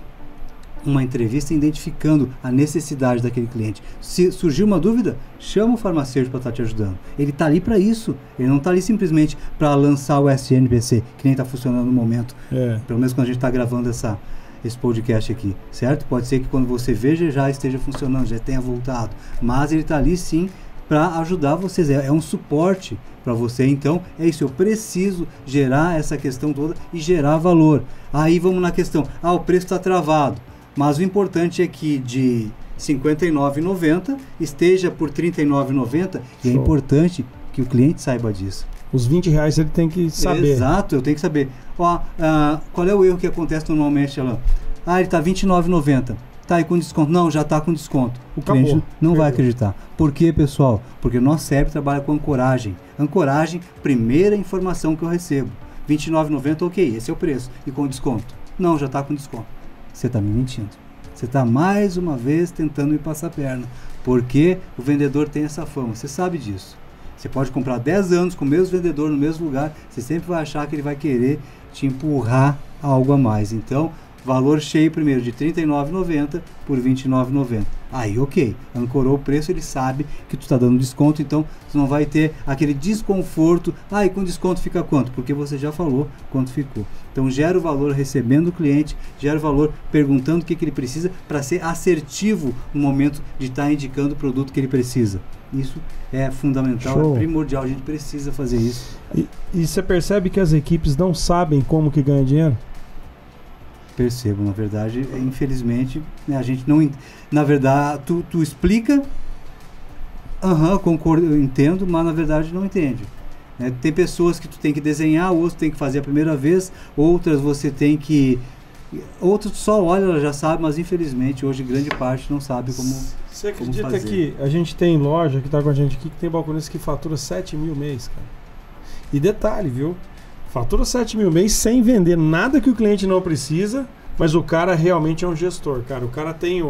uma entrevista identificando a necessidade daquele cliente. Se surgir uma dúvida, chama o farmacêutico para estar te ajudando. Ele está ali para isso. Ele não está ali simplesmente para lançar o SNPC, que nem está funcionando no momento. Pelo menos quando a gente está gravando esse podcast aqui, certo? Pode ser que quando você veja já esteja funcionando, já tenha voltado. Mas ele está ali sim para ajudar vocês. É um suporte para você. Então, é isso. Eu preciso gerar essa questão toda e gerar valor. Aí vamos na questão. O preço está travado. Mas o importante é que de R$ 59,90 esteja por R$ 39,90 e é importante que o cliente saiba disso. Os R$20 ele tem que saber. Exato, eu tenho que saber. Qual é o erro que acontece normalmente, Alain? Ele está R$ 29,90. Tá aí com desconto. Não, já está com desconto. O cliente não vai acreditar. Por quê, pessoal? Porque o nosso CEP trabalha com ancoragem. Ancoragem, primeira informação que eu recebo. R$ 29,90, ok, esse é o preço. E com desconto? Não, já está com desconto. Você está me mentindo. Você está mais uma vez tentando me passar a perna. Porque o vendedor tem essa fama. Você sabe disso. Você pode comprar 10 anos com o mesmo vendedor no mesmo lugar. Você sempre vai achar que ele vai querer te empurrar algo a mais. Então, valor cheio primeiro de R$ 39,90 por R$ 29,90. Aí, ok. Ancorou o preço, ele sabe que tu está dando desconto. Então, você não vai ter aquele desconforto. E com desconto fica quanto? Porque você já falou quanto ficou. Então, gera o valor recebendo o cliente, gera o valor perguntando o que ele precisa para ser assertivo no momento de estar indicando o produto que ele precisa. Isso é fundamental, Show. É primordial. A gente precisa fazer isso. E você percebe que as equipes não sabem como que ganha dinheiro? Percebo, na verdade, infelizmente, a gente não... Na verdade, tu explica, concordo, eu entendo, mas na verdade não entende. Tem pessoas que tu tem que desenhar, outras tem que fazer a primeira vez, outras você tem que... Outras só olha, ela já sabe, mas infelizmente hoje grande parte não sabe como fazer. Você acredita que a gente tem loja que está com a gente aqui, que tem balconista que fatura 7 mil mês, cara? E detalhe, viu? Fatura 7 mil mês sem vender nada que o cliente não precisa, mas o cara realmente é um gestor, cara. O cara tem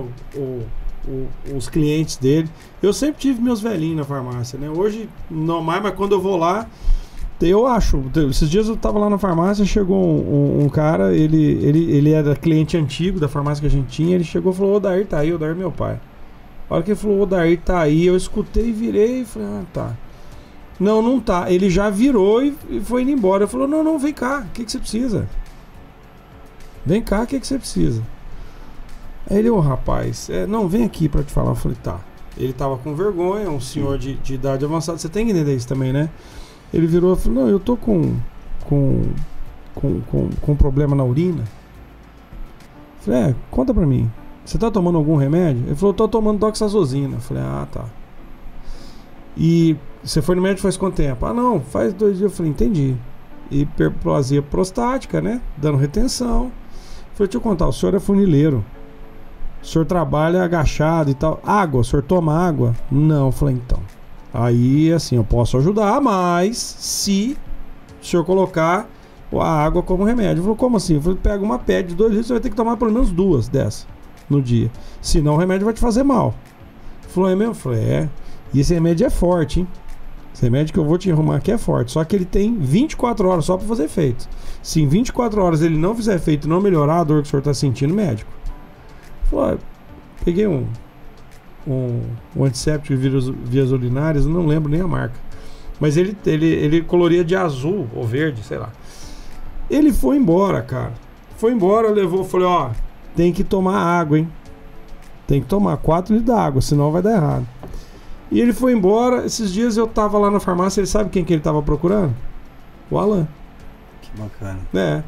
os clientes dele. Eu sempre tive meus velhinhos na farmácia, né? Hoje não mais, mas quando eu vou lá, eu acho. Esses dias eu tava lá na farmácia, chegou um cara, ele era cliente antigo da farmácia que a gente tinha, ele chegou e falou: Odair tá aí, Odair é meu pai. A hora que ele falou: Odair tá aí, eu escutei, virei e falei: tá. Não tá. Ele já virou e foi indo embora. Ele falou: não, vem cá, o que você precisa? Vem cá, o que você precisa? Aí ele: rapaz, não, vem aqui pra te falar. Eu falei: tá. Ele tava com vergonha, um senhor de idade avançada. Você tem que entender isso também, né? Ele virou e falou: não, eu tô com problema na urina. Eu falei: conta pra mim. Você tá tomando algum remédio? Ele falou: tô tomando doxazosina. Eu falei: tá. E você foi no médico faz quanto tempo? Não, faz 2 dias. Eu falei: entendi. Hiperplasia prostática, né? Dando retenção. Eu falei: deixa eu contar, o senhor é funileiro. O senhor trabalha agachado e tal. Água, o senhor toma água? Não. Eu falei: então. Aí, assim, eu posso ajudar, mas se o senhor colocar a água como remédio. Ele falou: como assim? Eu falei: pega uma pé de 2 litros, você vai ter que tomar pelo menos 2 dessas no dia. Senão o remédio vai te fazer mal. Ele falou: é mesmo? Eu falei: E esse remédio é forte, hein? Esse remédio que eu vou te arrumar aqui é forte. Só que ele tem 24 horas só para fazer efeito. Se em 24 horas ele não fizer efeito e não melhorar a dor que o senhor está sentindo, médico. Falou: peguei um antisséptico de vias urinárias, eu não lembro nem a marca. Mas ele coloria de azul ou verde, sei lá. Ele foi embora, cara. Foi embora, levou, falei: tem que tomar água, hein? Tem que tomar 4 litros d'água, senão vai dar errado. E ele foi embora. Esses dias eu tava lá na farmácia. Ele sabe quem que ele tava procurando? O Alan. Que bacana.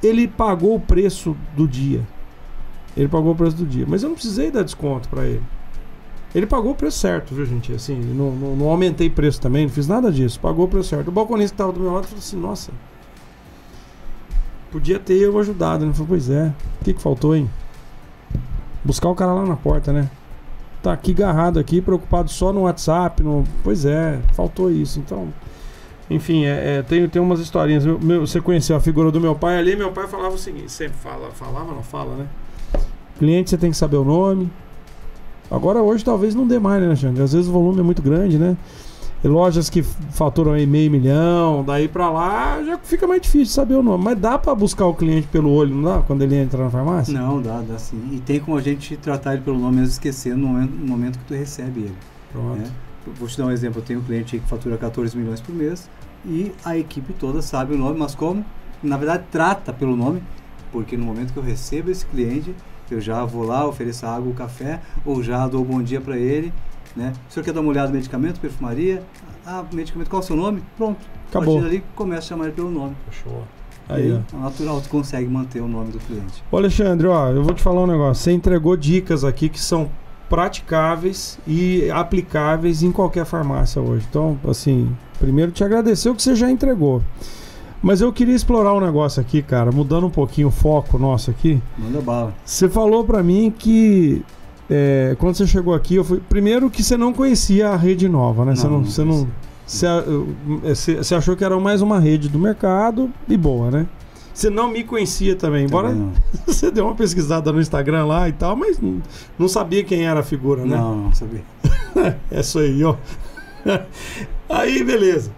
Ele pagou o preço do dia. Mas eu não precisei dar desconto pra ele. Ele pagou o preço certo, viu, gente? Assim, não aumentei preço também, não fiz nada disso. Pagou o preço certo. O balconista que tava do meu lado falou assim: nossa, podia ter eu ajudado. Ele falou, pois é, o que faltou, hein? Buscar o cara lá na porta, né? Tá aqui agarrado aqui, preocupado só no WhatsApp, pois é, faltou isso. Então, enfim, tem umas historinhas. Você conheceu a figura do meu pai ali, meu pai falava o seguinte, sempre falava, não fala, né? Cliente, você tem que saber o nome. Agora hoje talvez não dê mais, né, Alexandre? Às vezes o volume é muito grande, né? E lojas que faturam aí $500 mil, daí pra lá já fica mais difícil saber o nome. Mas dá pra buscar o cliente pelo olho, não dá? Quando ele entra na farmácia? Não, dá sim. E tem como a gente tratar ele pelo nome mesmo esquecendo no momento que tu recebe ele. Pronto. Né? Vou te dar um exemplo. Eu tenho um cliente aí que fatura 14 milhões por mês e a equipe toda sabe o nome, mas como? Na verdade trata pelo nome, porque no momento que eu recebo esse cliente, eu já vou lá, ofereço água ou café, ou já dou bom dia para ele, né? O senhor quer dar uma olhada no medicamento, perfumaria? Medicamento, qual é o seu nome? Pronto. Acabou. A partir dali, começa a chamar ele pelo nome. Fechou. Aí, é natural, tu consegue manter o nome do cliente. Ô Alexandre, ó, eu vou te falar um negócio. Você entregou dicas aqui que são praticáveis e aplicáveis em qualquer farmácia hoje. Então, assim, primeiro te agradecer o que você já entregou. Mas eu queria explorar um negócio aqui, cara, mudando um pouquinho o foco nosso aqui. Manda bala. Você falou pra mim que quando você chegou aqui, primeiro que você não conhecia a Rede Nova, né? Você achou que era mais uma rede do mercado e boa, né? Você não me conhecia também, embora você deu uma pesquisada no Instagram lá e tal, mas não sabia quem era a figura, né? Não sabia. É isso aí, ó. Aí, beleza.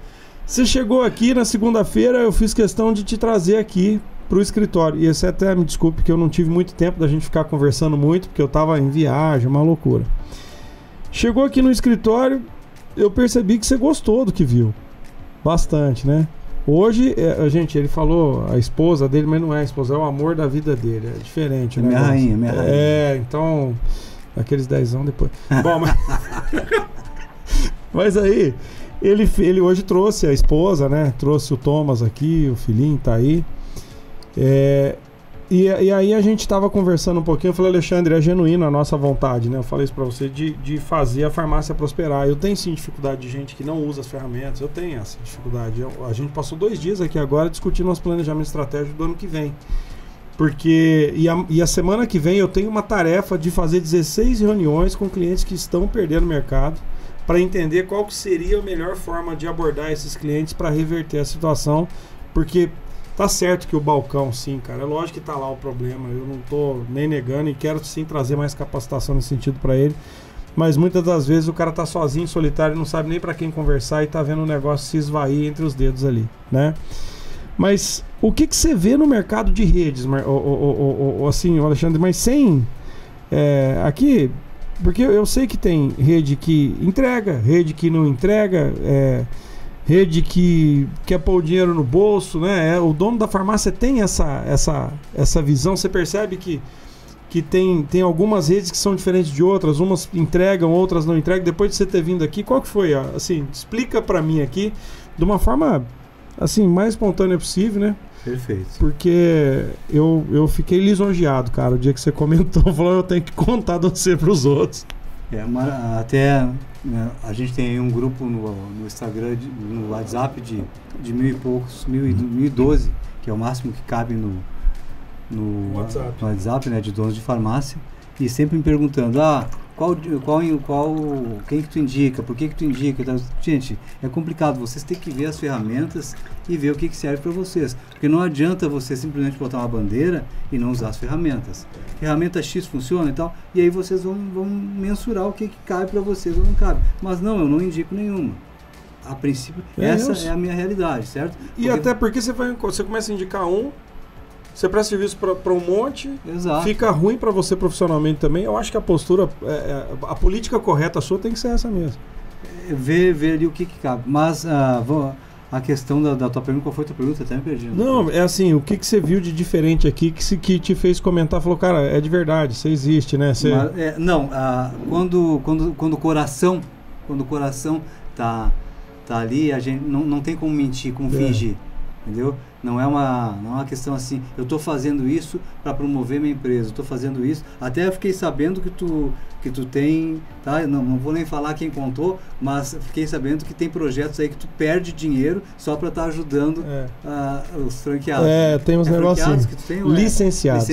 Você chegou aqui na segunda-feira, eu fiz questão de te trazer aqui pro escritório. E você até me desculpe que eu não tive muito tempo da gente ficar conversando muito, porque eu tava em viagem, uma loucura. Chegou aqui no escritório, eu percebi que você gostou do que viu. Bastante, né? Hoje, gente, ele falou a esposa dele, mas não é a esposa, é o amor da vida dele. É diferente, né? Minha rainha. Então, aqueles 10 anos depois. Bom, mas... mas aí... Ele hoje trouxe a esposa, né? Trouxe o Thomas aqui, o filhinho tá aí. E aí a gente tava conversando um pouquinho. Eu falei, Alexandre, é genuína a nossa vontade, né? Eu falei isso pra você, de fazer a farmácia prosperar. Eu tenho sim dificuldade de gente que não usa as ferramentas. Eu tenho essa dificuldade. A gente passou 2 dias aqui agora discutindo nosso planejamento estratégico do ano que vem. Porque... E a semana que vem eu tenho uma tarefa de fazer 16 reuniões com clientes que estão perdendo mercado, para entender qual que seria a melhor forma de abordar esses clientes para reverter a situação, porque tá certo que o balcão, sim, cara, é lógico que tá lá o problema, eu não tô nem negando e quero sim trazer mais capacitação nesse sentido para ele, mas muitas das vezes o cara tá sozinho, solitário, não sabe nem para quem conversar e tá vendo o negócio se esvair entre os dedos ali, né? Mas o que você vê no mercado de redes, assim, Alexandre, mas sem... aqui... Porque eu sei que tem rede que entrega, rede que não entrega, rede que quer pôr o dinheiro no bolso, né? O dono da farmácia tem essa visão. Você percebe que tem algumas redes que são diferentes de outras, umas entregam, outras não entregam. Depois de você ter vindo aqui, qual que foi? Assim, explica pra mim aqui, de uma forma assim, mais espontânea possível, né? Perfeito. Porque eu fiquei lisonjeado, cara, o dia que você comentou, falou, eu tenho que contar de você pros outros. Até a gente tem aí um grupo no Instagram, no WhatsApp de 1.000 e poucos, 1.012, que é o máximo que cabe no WhatsApp, né, de donos de farmácia, e sempre me perguntando, quem que tu indica, por que tu indica? Então, gente, é complicado, vocês têm que ver as ferramentas e ver o que serve para vocês, porque não adianta você simplesmente botar uma bandeira e não usar as ferramentas. Ferramenta X funciona e tal, e aí vocês vão mensurar o que cabe para vocês ou não cabe, mas não, eu não indico nenhuma. A princípio, essa é a minha realidade, certo? E até porque você começa a indicar você presta serviço para um monte, exato. Fica ruim para você profissionalmente também. Eu acho que a postura, a política correta sua tem que ser essa mesmo. Ver ali o que cabe. Mas a questão da tua pergunta, qual foi a tua pergunta? Até me perdi. Não, é assim, o que você viu de diferente aqui que te fez comentar, falou, cara, é de verdade, você existe, né? Quando o coração tá ali, a gente não tem como mentir, como fingir. Entendeu? Não é uma questão assim, eu estou fazendo isso para promover minha empresa, estou fazendo isso. Até eu fiquei sabendo que tu tem, tá? Não vou nem falar quem contou, mas fiquei sabendo que tem projetos aí que tu perde dinheiro só para estar ajudando os franqueados. Tem uns negócios que tu tem, licenciados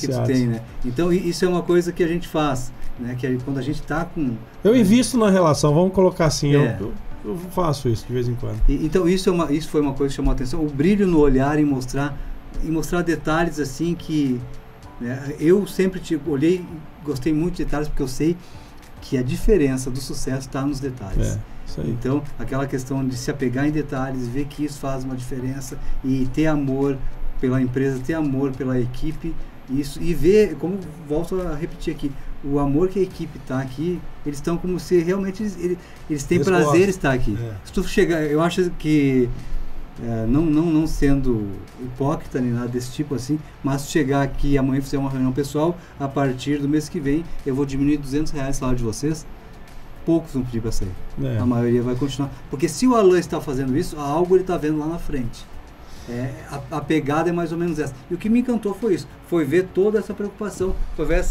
que tu tem, né? Então isso é uma coisa que a gente faz, né? Que quando a gente está com... Eu invisto na relação, vamos colocar assim, eu faço isso de vez em quando. Então isso foi uma coisa que chamou a atenção, o brilho no olhar em mostrar detalhes assim que, né, eu sempre gostei muito de detalhes, porque eu sei que a diferença do sucesso está nos detalhes. Isso aí. Então aquela questão de se apegar em detalhes, ver que isso faz uma diferença e ter amor pela empresa, ter amor pela equipe, isso, e ver, como volto a repetir aqui, o amor que a equipe está aqui, eles estão como se realmente eles têm prazer em estar aqui. Se tu chegar, eu acho que não sendo hipócrita nem nada desse tipo assim, mas se chegar aqui e amanhã fizer uma reunião pessoal, a partir do mês que vem eu vou diminuir R$200 o salário de vocês, poucos vão pedir para sair. A maioria vai continuar, porque se o Alan está fazendo isso, algo ele está vendo lá na frente. A pegada é mais ou menos essa. E o que me encantou foi isso, foi ver toda essa preocupação, foi ver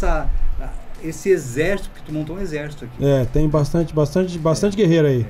esse exército, porque tu montou um exército aqui. Tem bastante guerreiro aí.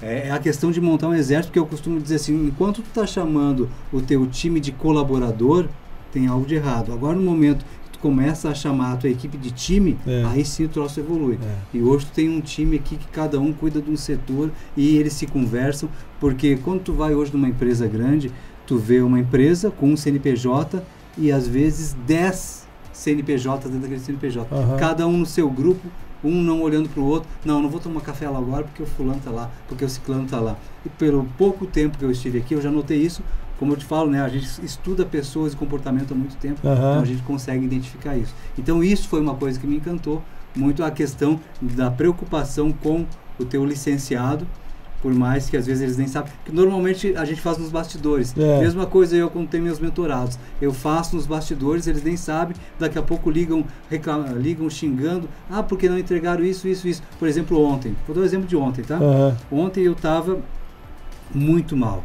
É a questão de montar um exército, que eu costumo dizer assim, enquanto tu tá chamando o teu time de colaborador, tem algo de errado. Agora, no momento que tu começa a chamar a tua equipe de time, aí sim o troço evolui. E hoje tu tem um time aqui que cada um cuida de um setor e eles se conversam, porque quando tu vai hoje numa empresa grande, tu vê uma empresa com um CNPJ e às vezes 10 CNPJ dentro daquele CNPJ. Cada um no seu grupo, um não olhando para o outro. Não vou tomar café lá agora porque o fulano está lá, porque o ciclano está lá. E pelo pouco tempo que eu estive aqui, eu já notei isso. Como eu te falo, né, a gente estuda pessoas e comportamento há muito tempo, então a gente consegue identificar isso. Então isso foi uma coisa que me encantou muito, a questão da preocupação com o teu licenciado, por mais que às vezes eles nem sabem, que normalmente a gente faz nos bastidores. Mesma coisa eu quando tenho meus mentorados, eu faço nos bastidores, eles nem sabem, daqui a pouco ligam xingando, porque não entregaram isso. Por exemplo, ontem, vou dar um exemplo de ontem, tá? Ontem eu estava muito mal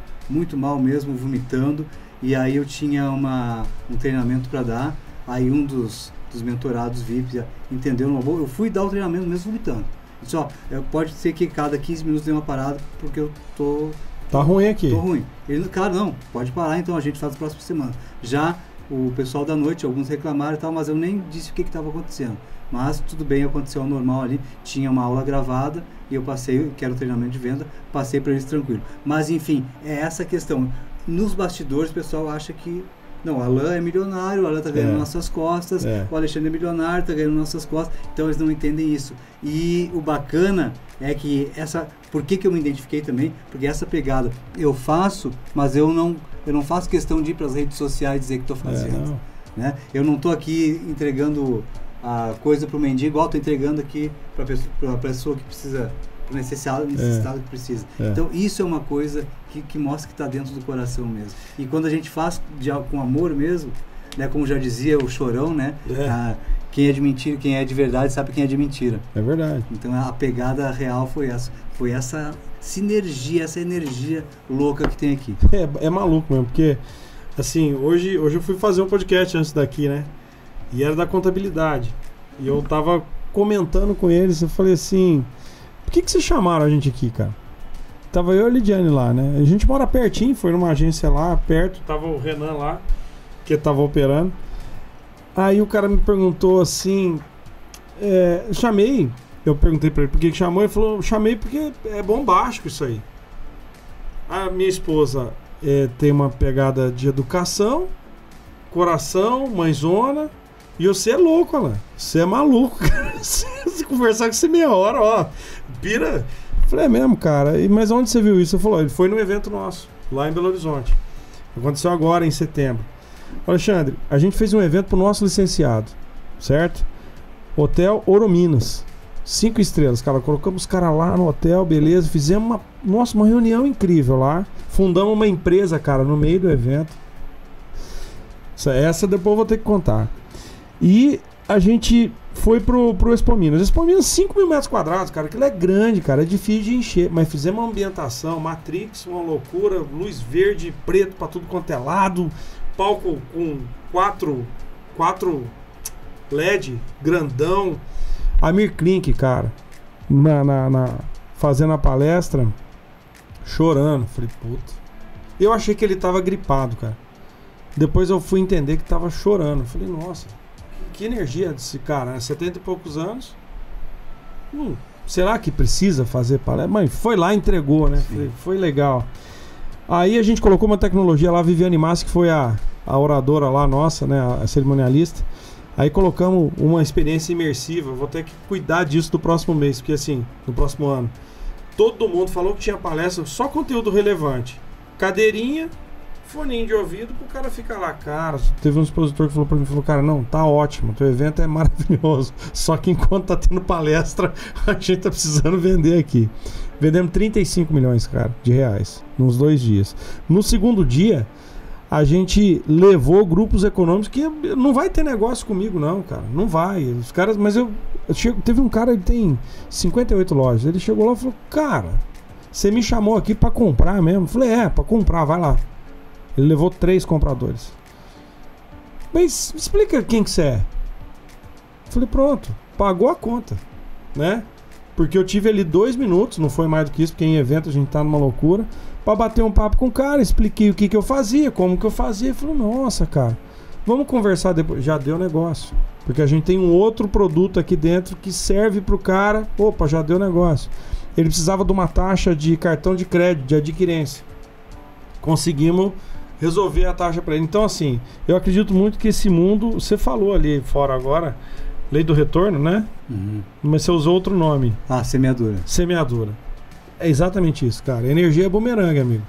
mesmo, vomitando, e aí eu tinha um treinamento para dar, aí um dos mentorados VIPs entendeu, eu fui dar o treinamento mesmo vomitando. Só, pode ser que cada 15 minutos dê uma parada, porque eu tô... Tá ruim aqui. Tô ruim. Ele, claro, não, pode parar, então a gente faz a próxima semana. Já o pessoal da noite, alguns reclamaram e tal, mas eu nem disse o que estava acontecendo. Mas tudo bem, aconteceu ao normal ali, tinha uma aula gravada e eu passei, que era o treinamento de venda, passei para eles tranquilo. Mas enfim, é essa questão. Nos bastidores o pessoal acha que não, o Alan é milionário, o Alan está ganhando nas nossas costas, o Alexandre é milionário, está ganhando nas nossas costas, então eles não entendem isso. E o bacana é que por que eu me identifiquei também? Porque essa pegada eu faço, mas eu não faço questão de ir para as redes sociais dizer que estou fazendo. Né? Eu não estou aqui entregando a coisa para o mendigo, igual estou entregando aqui para a pessoa que precisa, para o necessitado que precisa. Então isso é uma coisa que mostra que está dentro do coração mesmo. E quando a gente faz com amor mesmo, né, como já dizia o Chorão, né, quem é de mentira, quem é de verdade sabe quem é de mentira. É verdade. Então a pegada real foi essa sinergia, essa energia louca que tem aqui. É maluco mesmo, porque assim, hoje eu fui fazer um podcast antes daqui, né, e era da contabilidade, e eu tava comentando com eles, eu falei assim, por que vocês chamaram a gente aqui, cara? Tava eu e a Lidiane lá, né? A gente mora pertinho, foi numa agência lá, perto, tava o Renan lá, que tava operando. Aí o cara me perguntou assim, eu perguntei pra ele por que chamou, ele falou, chamei porque é bombástico isso aí. A minha esposa tem uma pegada de educação, coração, mãezona, e você é louco, Alan. Você é maluco, cara. Se conversar com você meia hora, ó, pira. Falei, é mesmo, cara. Mas onde você viu isso? Ele falou, ele foi no evento nosso, lá em Belo Horizonte. Aconteceu agora, em setembro. Alexandre, a gente fez um evento pro nosso licenciado, certo? Hotel Ouro Minas. 5 estrelas, cara. Colocamos os caras lá no hotel, beleza. Fizemos uma reunião incrível lá. Fundamos uma empresa, cara, no meio do evento. Essa depois eu vou ter que contar. E a gente fui pro Expo Minas. Expo Minas, 5 mil metros quadrados, cara. Aquilo é grande, cara. É difícil de encher. Mas fizemos uma ambientação, Matrix, uma loucura, luz verde e preto pra tudo quanto é lado. Palco com 4 LED, grandão. Amir Klink, cara, fazendo a palestra, chorando. Falei, puta. Eu achei que ele tava gripado, cara. Depois eu fui entender que tava chorando. Falei, nossa, que energia desse cara, né? 70 e poucos anos. Será que precisa fazer palestra? Mas foi lá e entregou, né? Foi legal. Aí a gente colocou uma tecnologia lá, a Viviane Massi, que foi a oradora lá nossa, né? A cerimonialista. Aí colocamos uma experiência imersiva. Vou ter que cuidar disso do próximo mês, porque assim, no próximo ano, todo mundo falou que tinha palestra, só conteúdo relevante. Cadeirinha, foninho de ouvido, pro cara ficar lá. Cara, teve um expositor que falou pra mim, cara, não, tá ótimo, teu evento é maravilhoso, só que enquanto tá tendo palestra, a gente tá precisando vender aqui. Vendemos 35 milhões, cara, de reais, nos 2 dias. No segundo dia, a gente levou grupos econômicos que não vai ter negócio comigo, não, cara. Não vai. Os caras, mas teve um cara, ele tem 58 lojas. Ele chegou lá e falou, cara, você me chamou aqui pra comprar mesmo? Eu falei, pra comprar, vai lá. Ele levou 3 compradores. Mas explica quem que você é. Eu falei, pronto, pagou a conta, né? Porque eu tive ali 2 minutos, não foi mais do que isso, porque em evento a gente tá numa loucura, pra bater um papo com o cara, expliquei o que eu fazia, como que eu fazia. Ele falou, nossa, cara, vamos conversar depois. Já deu negócio. Porque a gente tem um outro produto aqui dentro que serve pro cara. Opa, já deu negócio. Ele precisava de uma taxa de cartão de crédito, de adquirência. Conseguimos resolver a taxa para ele. Então, assim, eu acredito muito que esse mundo, você falou ali fora agora, lei do retorno, né? Uhum. Mas você usou outro nome. Semeadura. Semeadura. É exatamente isso, cara. Energia é bumerangue, amigo.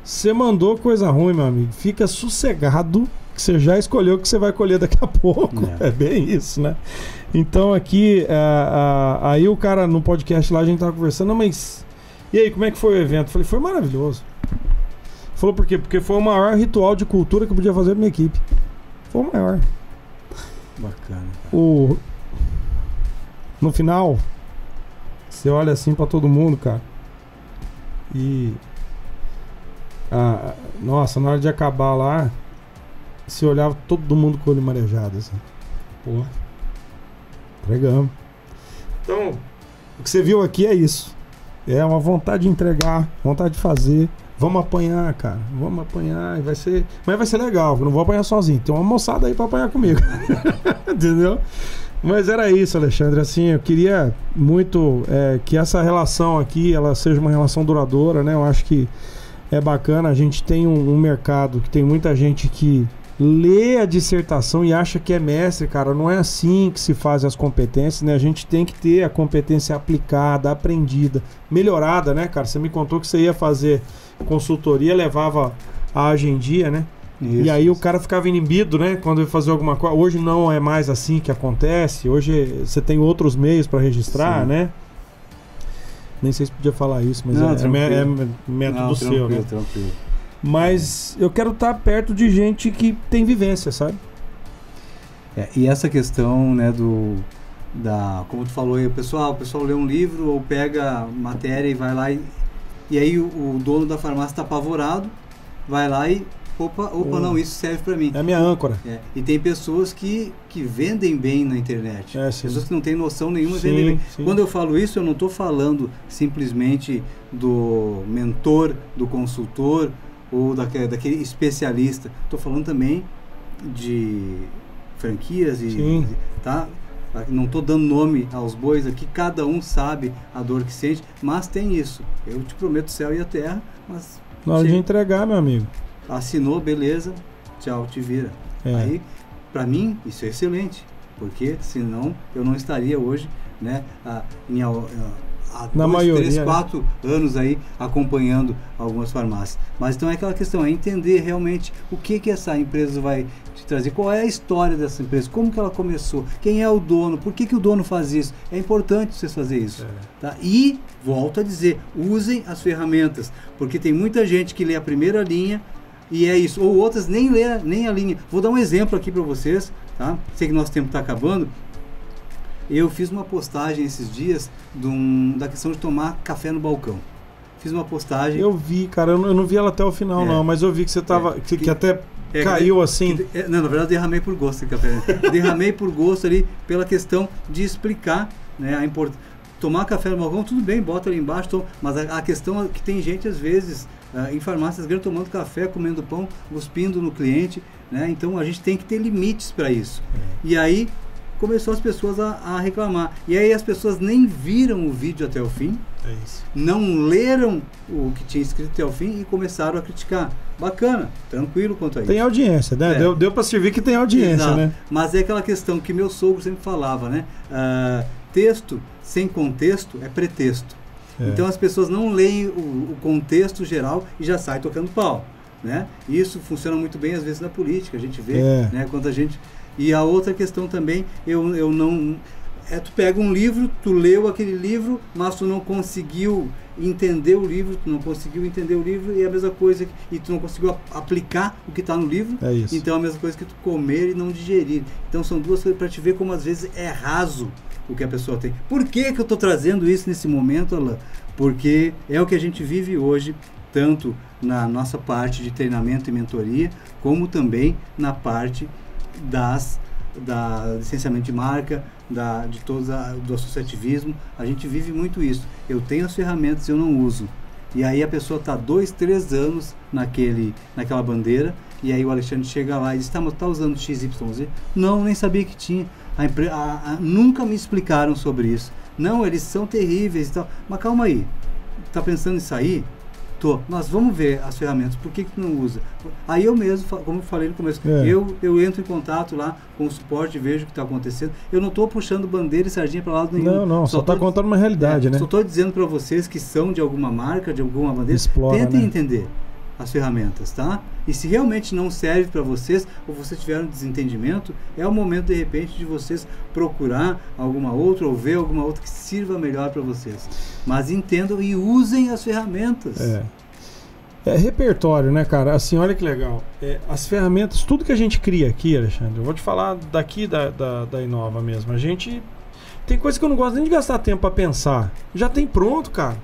Você mandou coisa ruim, meu amigo. Fica sossegado que você já escolheu o que você vai colher daqui a pouco. É bem isso, né? Então aqui, aí o cara no podcast lá, a gente tava conversando, mas e aí, como é que foi o evento? Eu falei, foi maravilhoso. Falou por quê? Porque foi o maior ritual de cultura que eu podia fazer pra minha equipe. Foi o maior. Bacana. No final, você olha assim pra todo mundo, cara. E nossa, na hora de acabar lá, você olhava todo mundo com o olho marejado, assim. Pô, entregamos. Então, o que você viu aqui é isso. É uma vontade de entregar, vontade de fazer. Vamos apanhar, cara. Vamos apanhar. Mas vai ser legal, eu não vou apanhar sozinho. Tem uma moçada aí pra apanhar comigo. Entendeu? Mas era isso, Alexandre. Assim, eu queria muito que essa relação aqui ela seja uma relação duradoura, né? Eu acho que é bacana. A gente tem um mercado que tem muita gente que lê a dissertação e acha que é mestre, cara. Não é assim que se fazem as competências, né? A gente tem que ter a competência aplicada, aprendida, melhorada, né, cara? Você me contou que você ia fazer consultoria, levava a agendia, né? Isso, e aí o cara ficava inibido, né? Quando ia fazer alguma coisa. Hoje não é mais assim que acontece. Hoje você tem outros meios para registrar, sim, né? Nem sei se podia falar isso, mas é método seu, né? Tranquilo. Mas eu quero estar perto de gente que tem vivência, sabe? E essa questão, né, como tu falou aí, o pessoal lê um livro ou pega matéria e vai lá e aí o dono da farmácia está apavorado, vai lá e opa, não, isso serve para mim. É a minha âncora. E tem pessoas que vendem bem na internet. Pessoas que não têm noção nenhuma vendem bem. Sim. Quando eu falo isso, eu não estou falando simplesmente do mentor, do consultor ou daquele especialista. Estou falando também de franquias tá? Não estou dando nome aos bois aqui, cada um sabe a dor que sente, mas tem isso. Eu te prometo o céu e a terra, mas na hora de entregar, meu amigo. Assinou, beleza, tchau, te vira. Aí, para mim, isso é excelente, porque senão eu não estaria hoje, né, há 2, 3, 4 anos aí acompanhando algumas farmácias. Mas então é aquela questão, é entender realmente o que essa empresa vai te trazer, qual é a história dessa empresa, como que ela começou, quem é o dono, por que o dono faz isso. É importante vocês fazerem isso. Tá? E, volto a dizer, usem as ferramentas, porque tem muita gente que lê a primeira linha e é isso, ou outras nem lê nem a linha. Vou dar um exemplo aqui para vocês, tá? Sei que nosso tempo está acabando. Eu fiz uma postagem esses dias da questão de tomar café no balcão. Fiz uma postagem... Eu vi, cara, eu não vi ela até o final, não, mas eu vi que você tava... que até caiu assim... Não, na verdade, derramei por gosto esse café. Derramei por gosto ali, pela questão de explicar, né, a importância. Tomar café no balcão, tudo bem, bota ali embaixo, mas a questão é que tem gente, às vezes, em farmácias grandes, tomando café, comendo pão, cuspindo no cliente, né? Então, a gente tem que ter limites para isso. E aí, começou as pessoas a reclamar. E aí, as pessoas nem viram o vídeo até o fim, não leram o que tinha escrito até o fim e começaram a criticar. Bacana, tranquilo quanto a isso. Tem audiência, né? Deu para servir que tem audiência, exato, né? Mas é aquela questão que meu sogro sempre falava, né? Texto sem contexto é pretexto. Então as pessoas não leem o contexto geral e já saem tocando pau, né? Isso funciona muito bem às vezes na política, a gente vê, né? Quando a gente... E a outra questão também, eu não... tu pega um livro, tu leu aquele livro, mas tu não conseguiu entender o livro, e é a mesma coisa, e tu não conseguiu aplicar o que está no livro, então é a mesma coisa que tu comer e não digerir. Então são duas coisas para te ver como às vezes é raso o que a pessoa tem. Por que eu estou trazendo isso nesse momento, Alain? Porque é o que a gente vive hoje, tanto na nossa parte de treinamento e mentoria, como também na parte da licenciamento de marca, do associativismo. A gente vive muito isso. Eu tenho as ferramentas, eu não uso. E aí a pessoa está 2, 3 anos naquela bandeira, e aí o Alexandre chega lá e diz, mas tá usando XYZ? Não, nem sabia que tinha. Nunca me explicaram sobre isso. Não, eles são terríveis e tal. Mas calma aí, tá pensando em sair? Mas vamos ver as ferramentas, por que tu não usa? Aí eu mesmo, como eu falei no começo, eu entro em contato lá com o suporte, vejo o que está acontecendo. Eu não estou puxando bandeira e sardinha para lado nenhum. Não, só está contando uma realidade, né? Só estou dizendo para vocês que são de alguma marca, de alguma bandeira, tentem entender as ferramentas, tá? E se realmente não serve para vocês, ou vocês tiveram desentendimento, é o momento de repente de vocês procurar alguma outra ou ver alguma outra que sirva melhor para vocês. Mas entendam e usem as ferramentas. É repertório, né, cara? Assim, olha que legal. As ferramentas, tudo que a gente cria aqui, Alexandre, eu vou te falar daqui da Inova mesmo. A gente tem coisa que eu não gosto nem de gastar tempo para pensar. Já tem pronto, cara.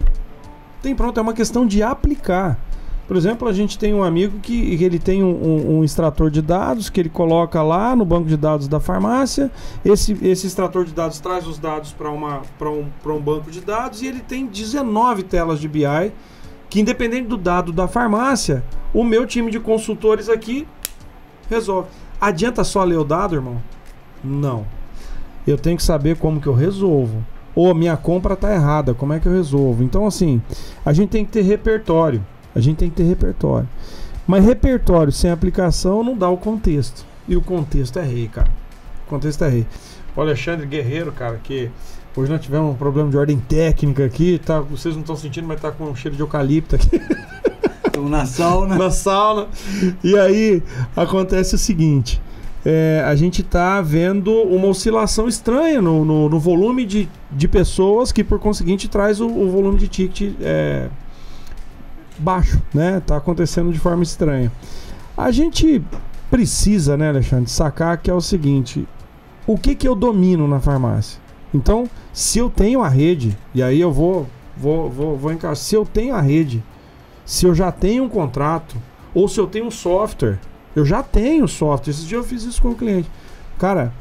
Tem pronto, é uma questão de aplicar. Por exemplo, a gente tem um amigo que ele tem um extrator de dados que ele coloca lá no banco de dados da farmácia. Esse extrator de dados traz os dados para um banco de dados e ele tem 19 telas de BI que, independente do dado da farmácia, o meu time de consultores aqui resolve. Adianta só ler o dado, irmão? Não. Eu tenho que saber como que eu resolvo. Ou a minha compra está errada, como é que eu resolvo? Então, assim, a gente tem que ter repertório. Mas repertório sem aplicação não dá o contexto. E o contexto é rei, cara. O contexto é rei. O Alexandre Guerreiro, cara, que hoje nós tivemos um problema de ordem técnica aqui, tá? Vocês não estão sentindo, mas tá com um cheiro de eucalipto aqui. Estamos na sauna. Na sauna. E aí acontece o seguinte: a gente tá vendo uma oscilação estranha no volume de pessoas, que por conseguinte traz o volume de ticket baixo, né? Tá acontecendo de forma estranha. A gente precisa, né, Alexandre, sacar que é o seguinte: o que eu domino na farmácia? Então, se eu tenho a rede, e aí eu vou encaixar, se eu tenho a rede, se eu já tenho um contrato, ou se eu tenho um software, eu já tenho software. Esses dias eu fiz isso com o cliente. Cara,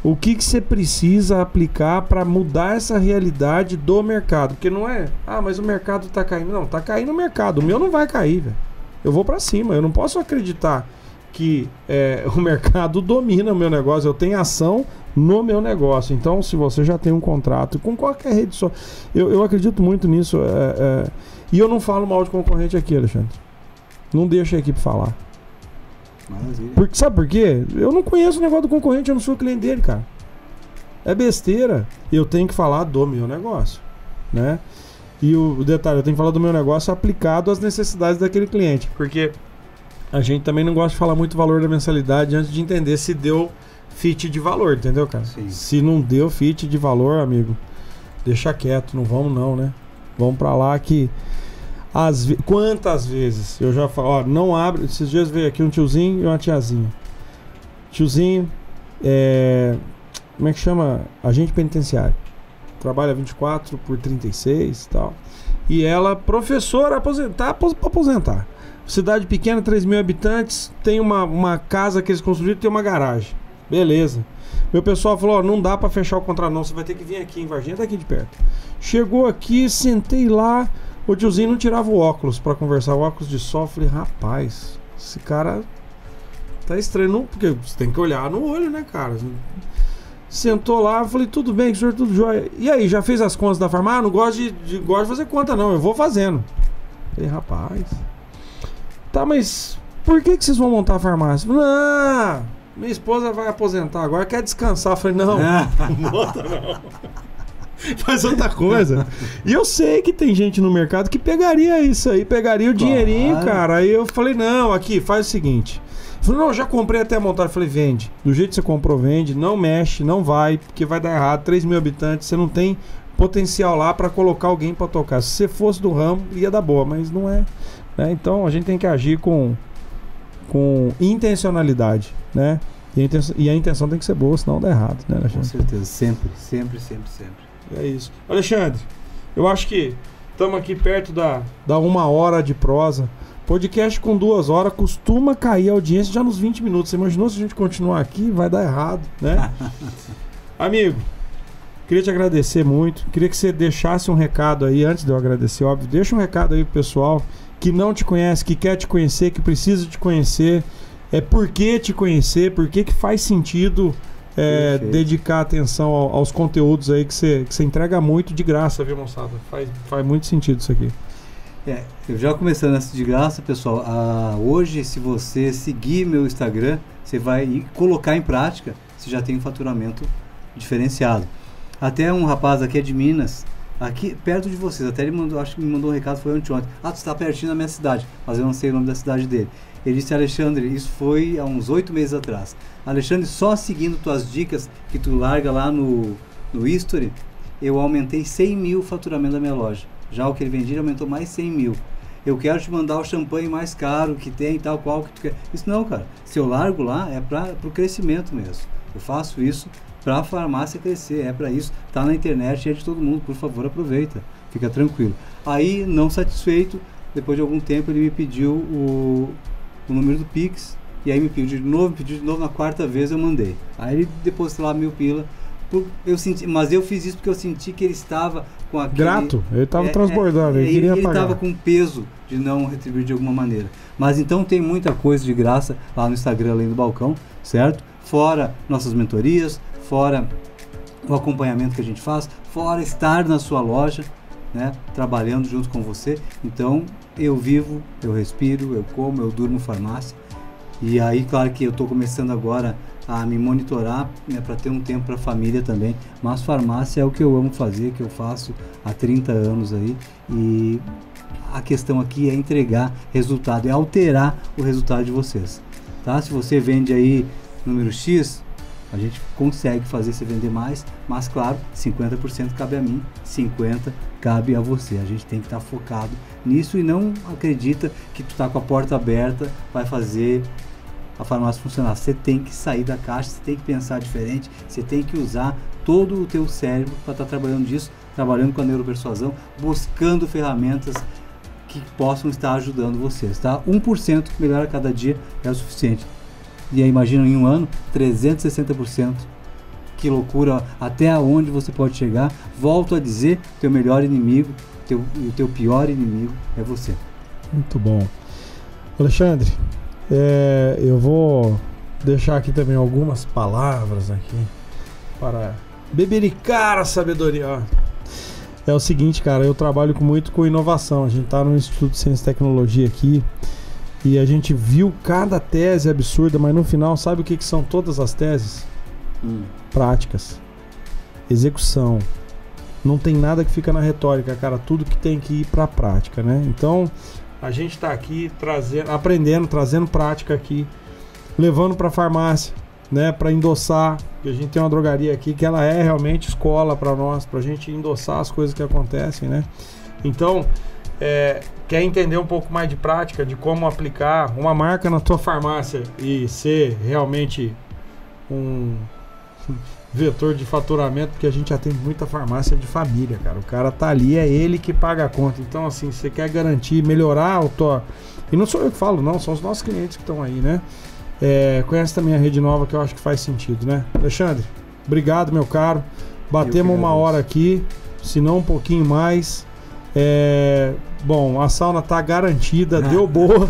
o que você precisa aplicar para mudar essa realidade do mercado? Porque não é, mas o mercado tá caindo. Não, tá caindo o mercado. O meu não vai cair, velho. Eu vou para cima. Eu não posso acreditar que o mercado domina o meu negócio. Eu tenho ação no meu negócio. Então, se você já tem um contrato com qualquer rede só, eu acredito muito nisso. E eu não falo mal de concorrente aqui, Alexandre. Não deixa a equipe falar. Sabe por quê? Eu não conheço o negócio do concorrente, eu não sou cliente dele, cara. É besteira. Eu tenho que falar do meu negócio, né? E o detalhe, eu tenho que falar do meu negócio aplicado às necessidades daquele cliente, porque a gente também não gosta de falar muito valor da mensalidade antes de entender se deu fit de valor, entendeu, cara? Sim. Se não deu fit de valor, amigo, deixa quieto, não vamos não, né? Vamos pra lá que... Quantas vezes eu já falo, não abre. Esses dias veio aqui um tiozinho e uma tiazinha. Tiozinho, como é que chama? Agente penitenciário. Trabalha 24 por 36 e tal. E ela, professora, para aposentar. Cidade pequena, 3 mil habitantes, tem uma casa que eles construíram, tem uma garagem. Beleza. Meu pessoal falou, não dá pra fechar o contrato não, você vai ter que vir aqui em Varginha, tá aqui de perto. Chegou aqui, sentei lá, o tiozinho não tirava o óculos pra conversar, o óculos de sol. Falei, rapaz, esse cara tá estranho, não, porque você tem que olhar no olho, né, cara? Sentou lá, falei, tudo bem, senhor, tudo jóia. E aí, já fez as contas da farmácia? Não gosto de fazer conta não, eu vou fazendo. Falei, rapaz, tá, mas por que vocês vão montar a farmácia? Não, minha esposa vai aposentar agora, quer descansar. Falei, não, não monta não. Faz outra coisa. E eu sei que tem gente no mercado que pegaria isso aí, pegaria o dinheirinho, cara. Aí eu falei, não, aqui, faz o seguinte. Falei, não, já comprei até montar. Eu falei, vende. Do jeito que você comprou, vende. Não mexe, não vai, porque vai dar errado. 3 mil habitantes, você não tem potencial lá pra colocar alguém pra tocar. Se você fosse do ramo, ia dar boa, mas não é. Né? Então a gente tem que agir com intencionalidade, né? E a intenção tem que ser boa, senão dá errado, né, Alexandre? Com certeza, sempre. É isso. Alexandre, eu acho que estamos aqui perto da 1 hora de prosa. Podcast com 2 horas costuma cair a audiência já nos 20 minutos. Você imaginou se a gente continuar aqui? Vai dar errado, né? Amigo, queria te agradecer muito. Queria que você deixasse um recado aí, antes de eu agradecer, óbvio. Deixa um recado aí pro pessoal que não te conhece, que quer te conhecer, que precisa te conhecer. Por que te conhecer, por que faz sentido dedicar atenção aos conteúdos aí que você entrega muito de graça, viu, moçada? Faz muito sentido isso aqui. Eu já começando essa de graça, pessoal. Hoje, se você seguir meu Instagram, você vai colocar em prática, você já tem um faturamento diferenciado. Até um rapaz aqui é de Minas, aqui perto de vocês, até ele mandou, acho que me mandou um recado, foi ontem. Tu está pertinho da minha cidade, mas eu não sei o nome da cidade dele. Ele disse, Alexandre, isso foi há uns 8 meses atrás. Alexandre, só seguindo tuas dicas que tu larga lá no History, eu aumentei 100 mil o faturamento da minha loja. Já o que ele vendia aumentou mais 100 mil. Eu quero te mandar o champanhe mais caro que tem, tal qual que tu quer. Isso não, cara. Se eu largo lá, é para o crescimento mesmo. Eu faço isso para a farmácia crescer, é para isso. Tá na internet, é de todo mundo, por favor, aproveita. Fica tranquilo. Aí, não satisfeito, depois de algum tempo ele me pediu o número do Pix, e aí me pediu de novo, na 4ª vez eu mandei. Aí ele depositou lá 1.000 pila. Mas eu fiz isso porque eu senti que ele estava com aquele... Grato, ele estava transbordando, ele queria pagar. Ele estava com peso de não retribuir de alguma maneira. Mas então tem muita coisa de graça lá no Instagram, além do balcão, certo? Fora nossas mentorias, fora o acompanhamento que a gente faz, fora estar na sua loja, né, trabalhando junto com você. Então eu vivo, eu respiro, eu como, eu durmo farmácia. E aí, claro que eu estou começando agora a me monitorar, né, para ter um tempo para a família também, mas farmácia é o que eu amo fazer, que eu faço há 30 anos aí, e a questão aqui é entregar resultado, é alterar o resultado de vocês, tá? Se você vende aí número X, a gente consegue fazer você vender mais, mas claro, 50% cabe a mim, 50% cabe a você. A gente tem que estar focado nisso e não acredita que tu tá com a porta aberta, vai fazer a farmácia funcionar. Você tem que sair da caixa, você tem que pensar diferente, você tem que usar todo o teu cérebro para estar trabalhando disso, trabalhando com a neuropersuasão, buscando ferramentas que possam estar ajudando vocês, tá? 1% melhor a cada dia é o suficiente. E aí, imagina em um ano, 360%. Que loucura, até onde você pode chegar. Volto a dizer, teu melhor inimigo, o teu pior inimigo é você. Muito bom. Alexandre, eu vou deixar aqui também algumas palavras aqui para bebericar a sabedoria. Ó. É o seguinte, cara, eu trabalho muito com inovação. A gente está no Instituto de Ciência e Tecnologia aqui e a gente viu cada tese absurda, mas no final, sabe o que são todas as teses? Práticas, execução. Não tem nada que fica na retórica, cara. Tudo que tem que ir para a prática, né? Então, a gente está aqui aprendendo, trazendo prática aqui, levando para a farmácia, né? Para endossar. A gente tem uma drogaria aqui que ela é realmente escola para nós, para a gente endossar as coisas que acontecem, né? Então, quer entender um pouco mais de prática, de como aplicar uma marca na tua farmácia e ser realmente vetor de faturamento, porque a gente atende muita farmácia de família, cara. O cara tá ali, é ele que paga a conta. Então, assim, você quer garantir, melhorar o tua... E não sou eu que falo, não, são os nossos clientes que estão aí, né? Conhece também a Rede Nova, que eu acho que faz sentido, né? Alexandre, obrigado, meu caro. Batemos uma hora aqui, se não um pouquinho mais. Bom, a sauna tá garantida, deu boa.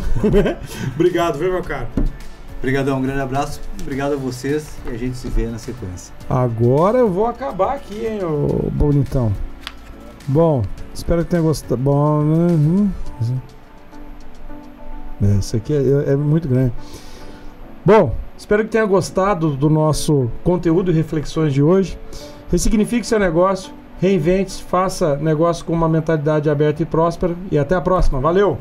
Obrigado, viu, meu caro? Obrigadão, um grande abraço. Obrigado a vocês e a gente se vê na sequência. Agora eu vou acabar aqui, hein, ô bonitão. Bom, espero que tenha gostado. Bom, isso aqui é muito grande. Bom, espero que tenha gostado do nosso conteúdo e reflexões de hoje. Ressignifique seu negócio, reinvente-se, faça negócio com uma mentalidade aberta e próspera. E até a próxima. Valeu!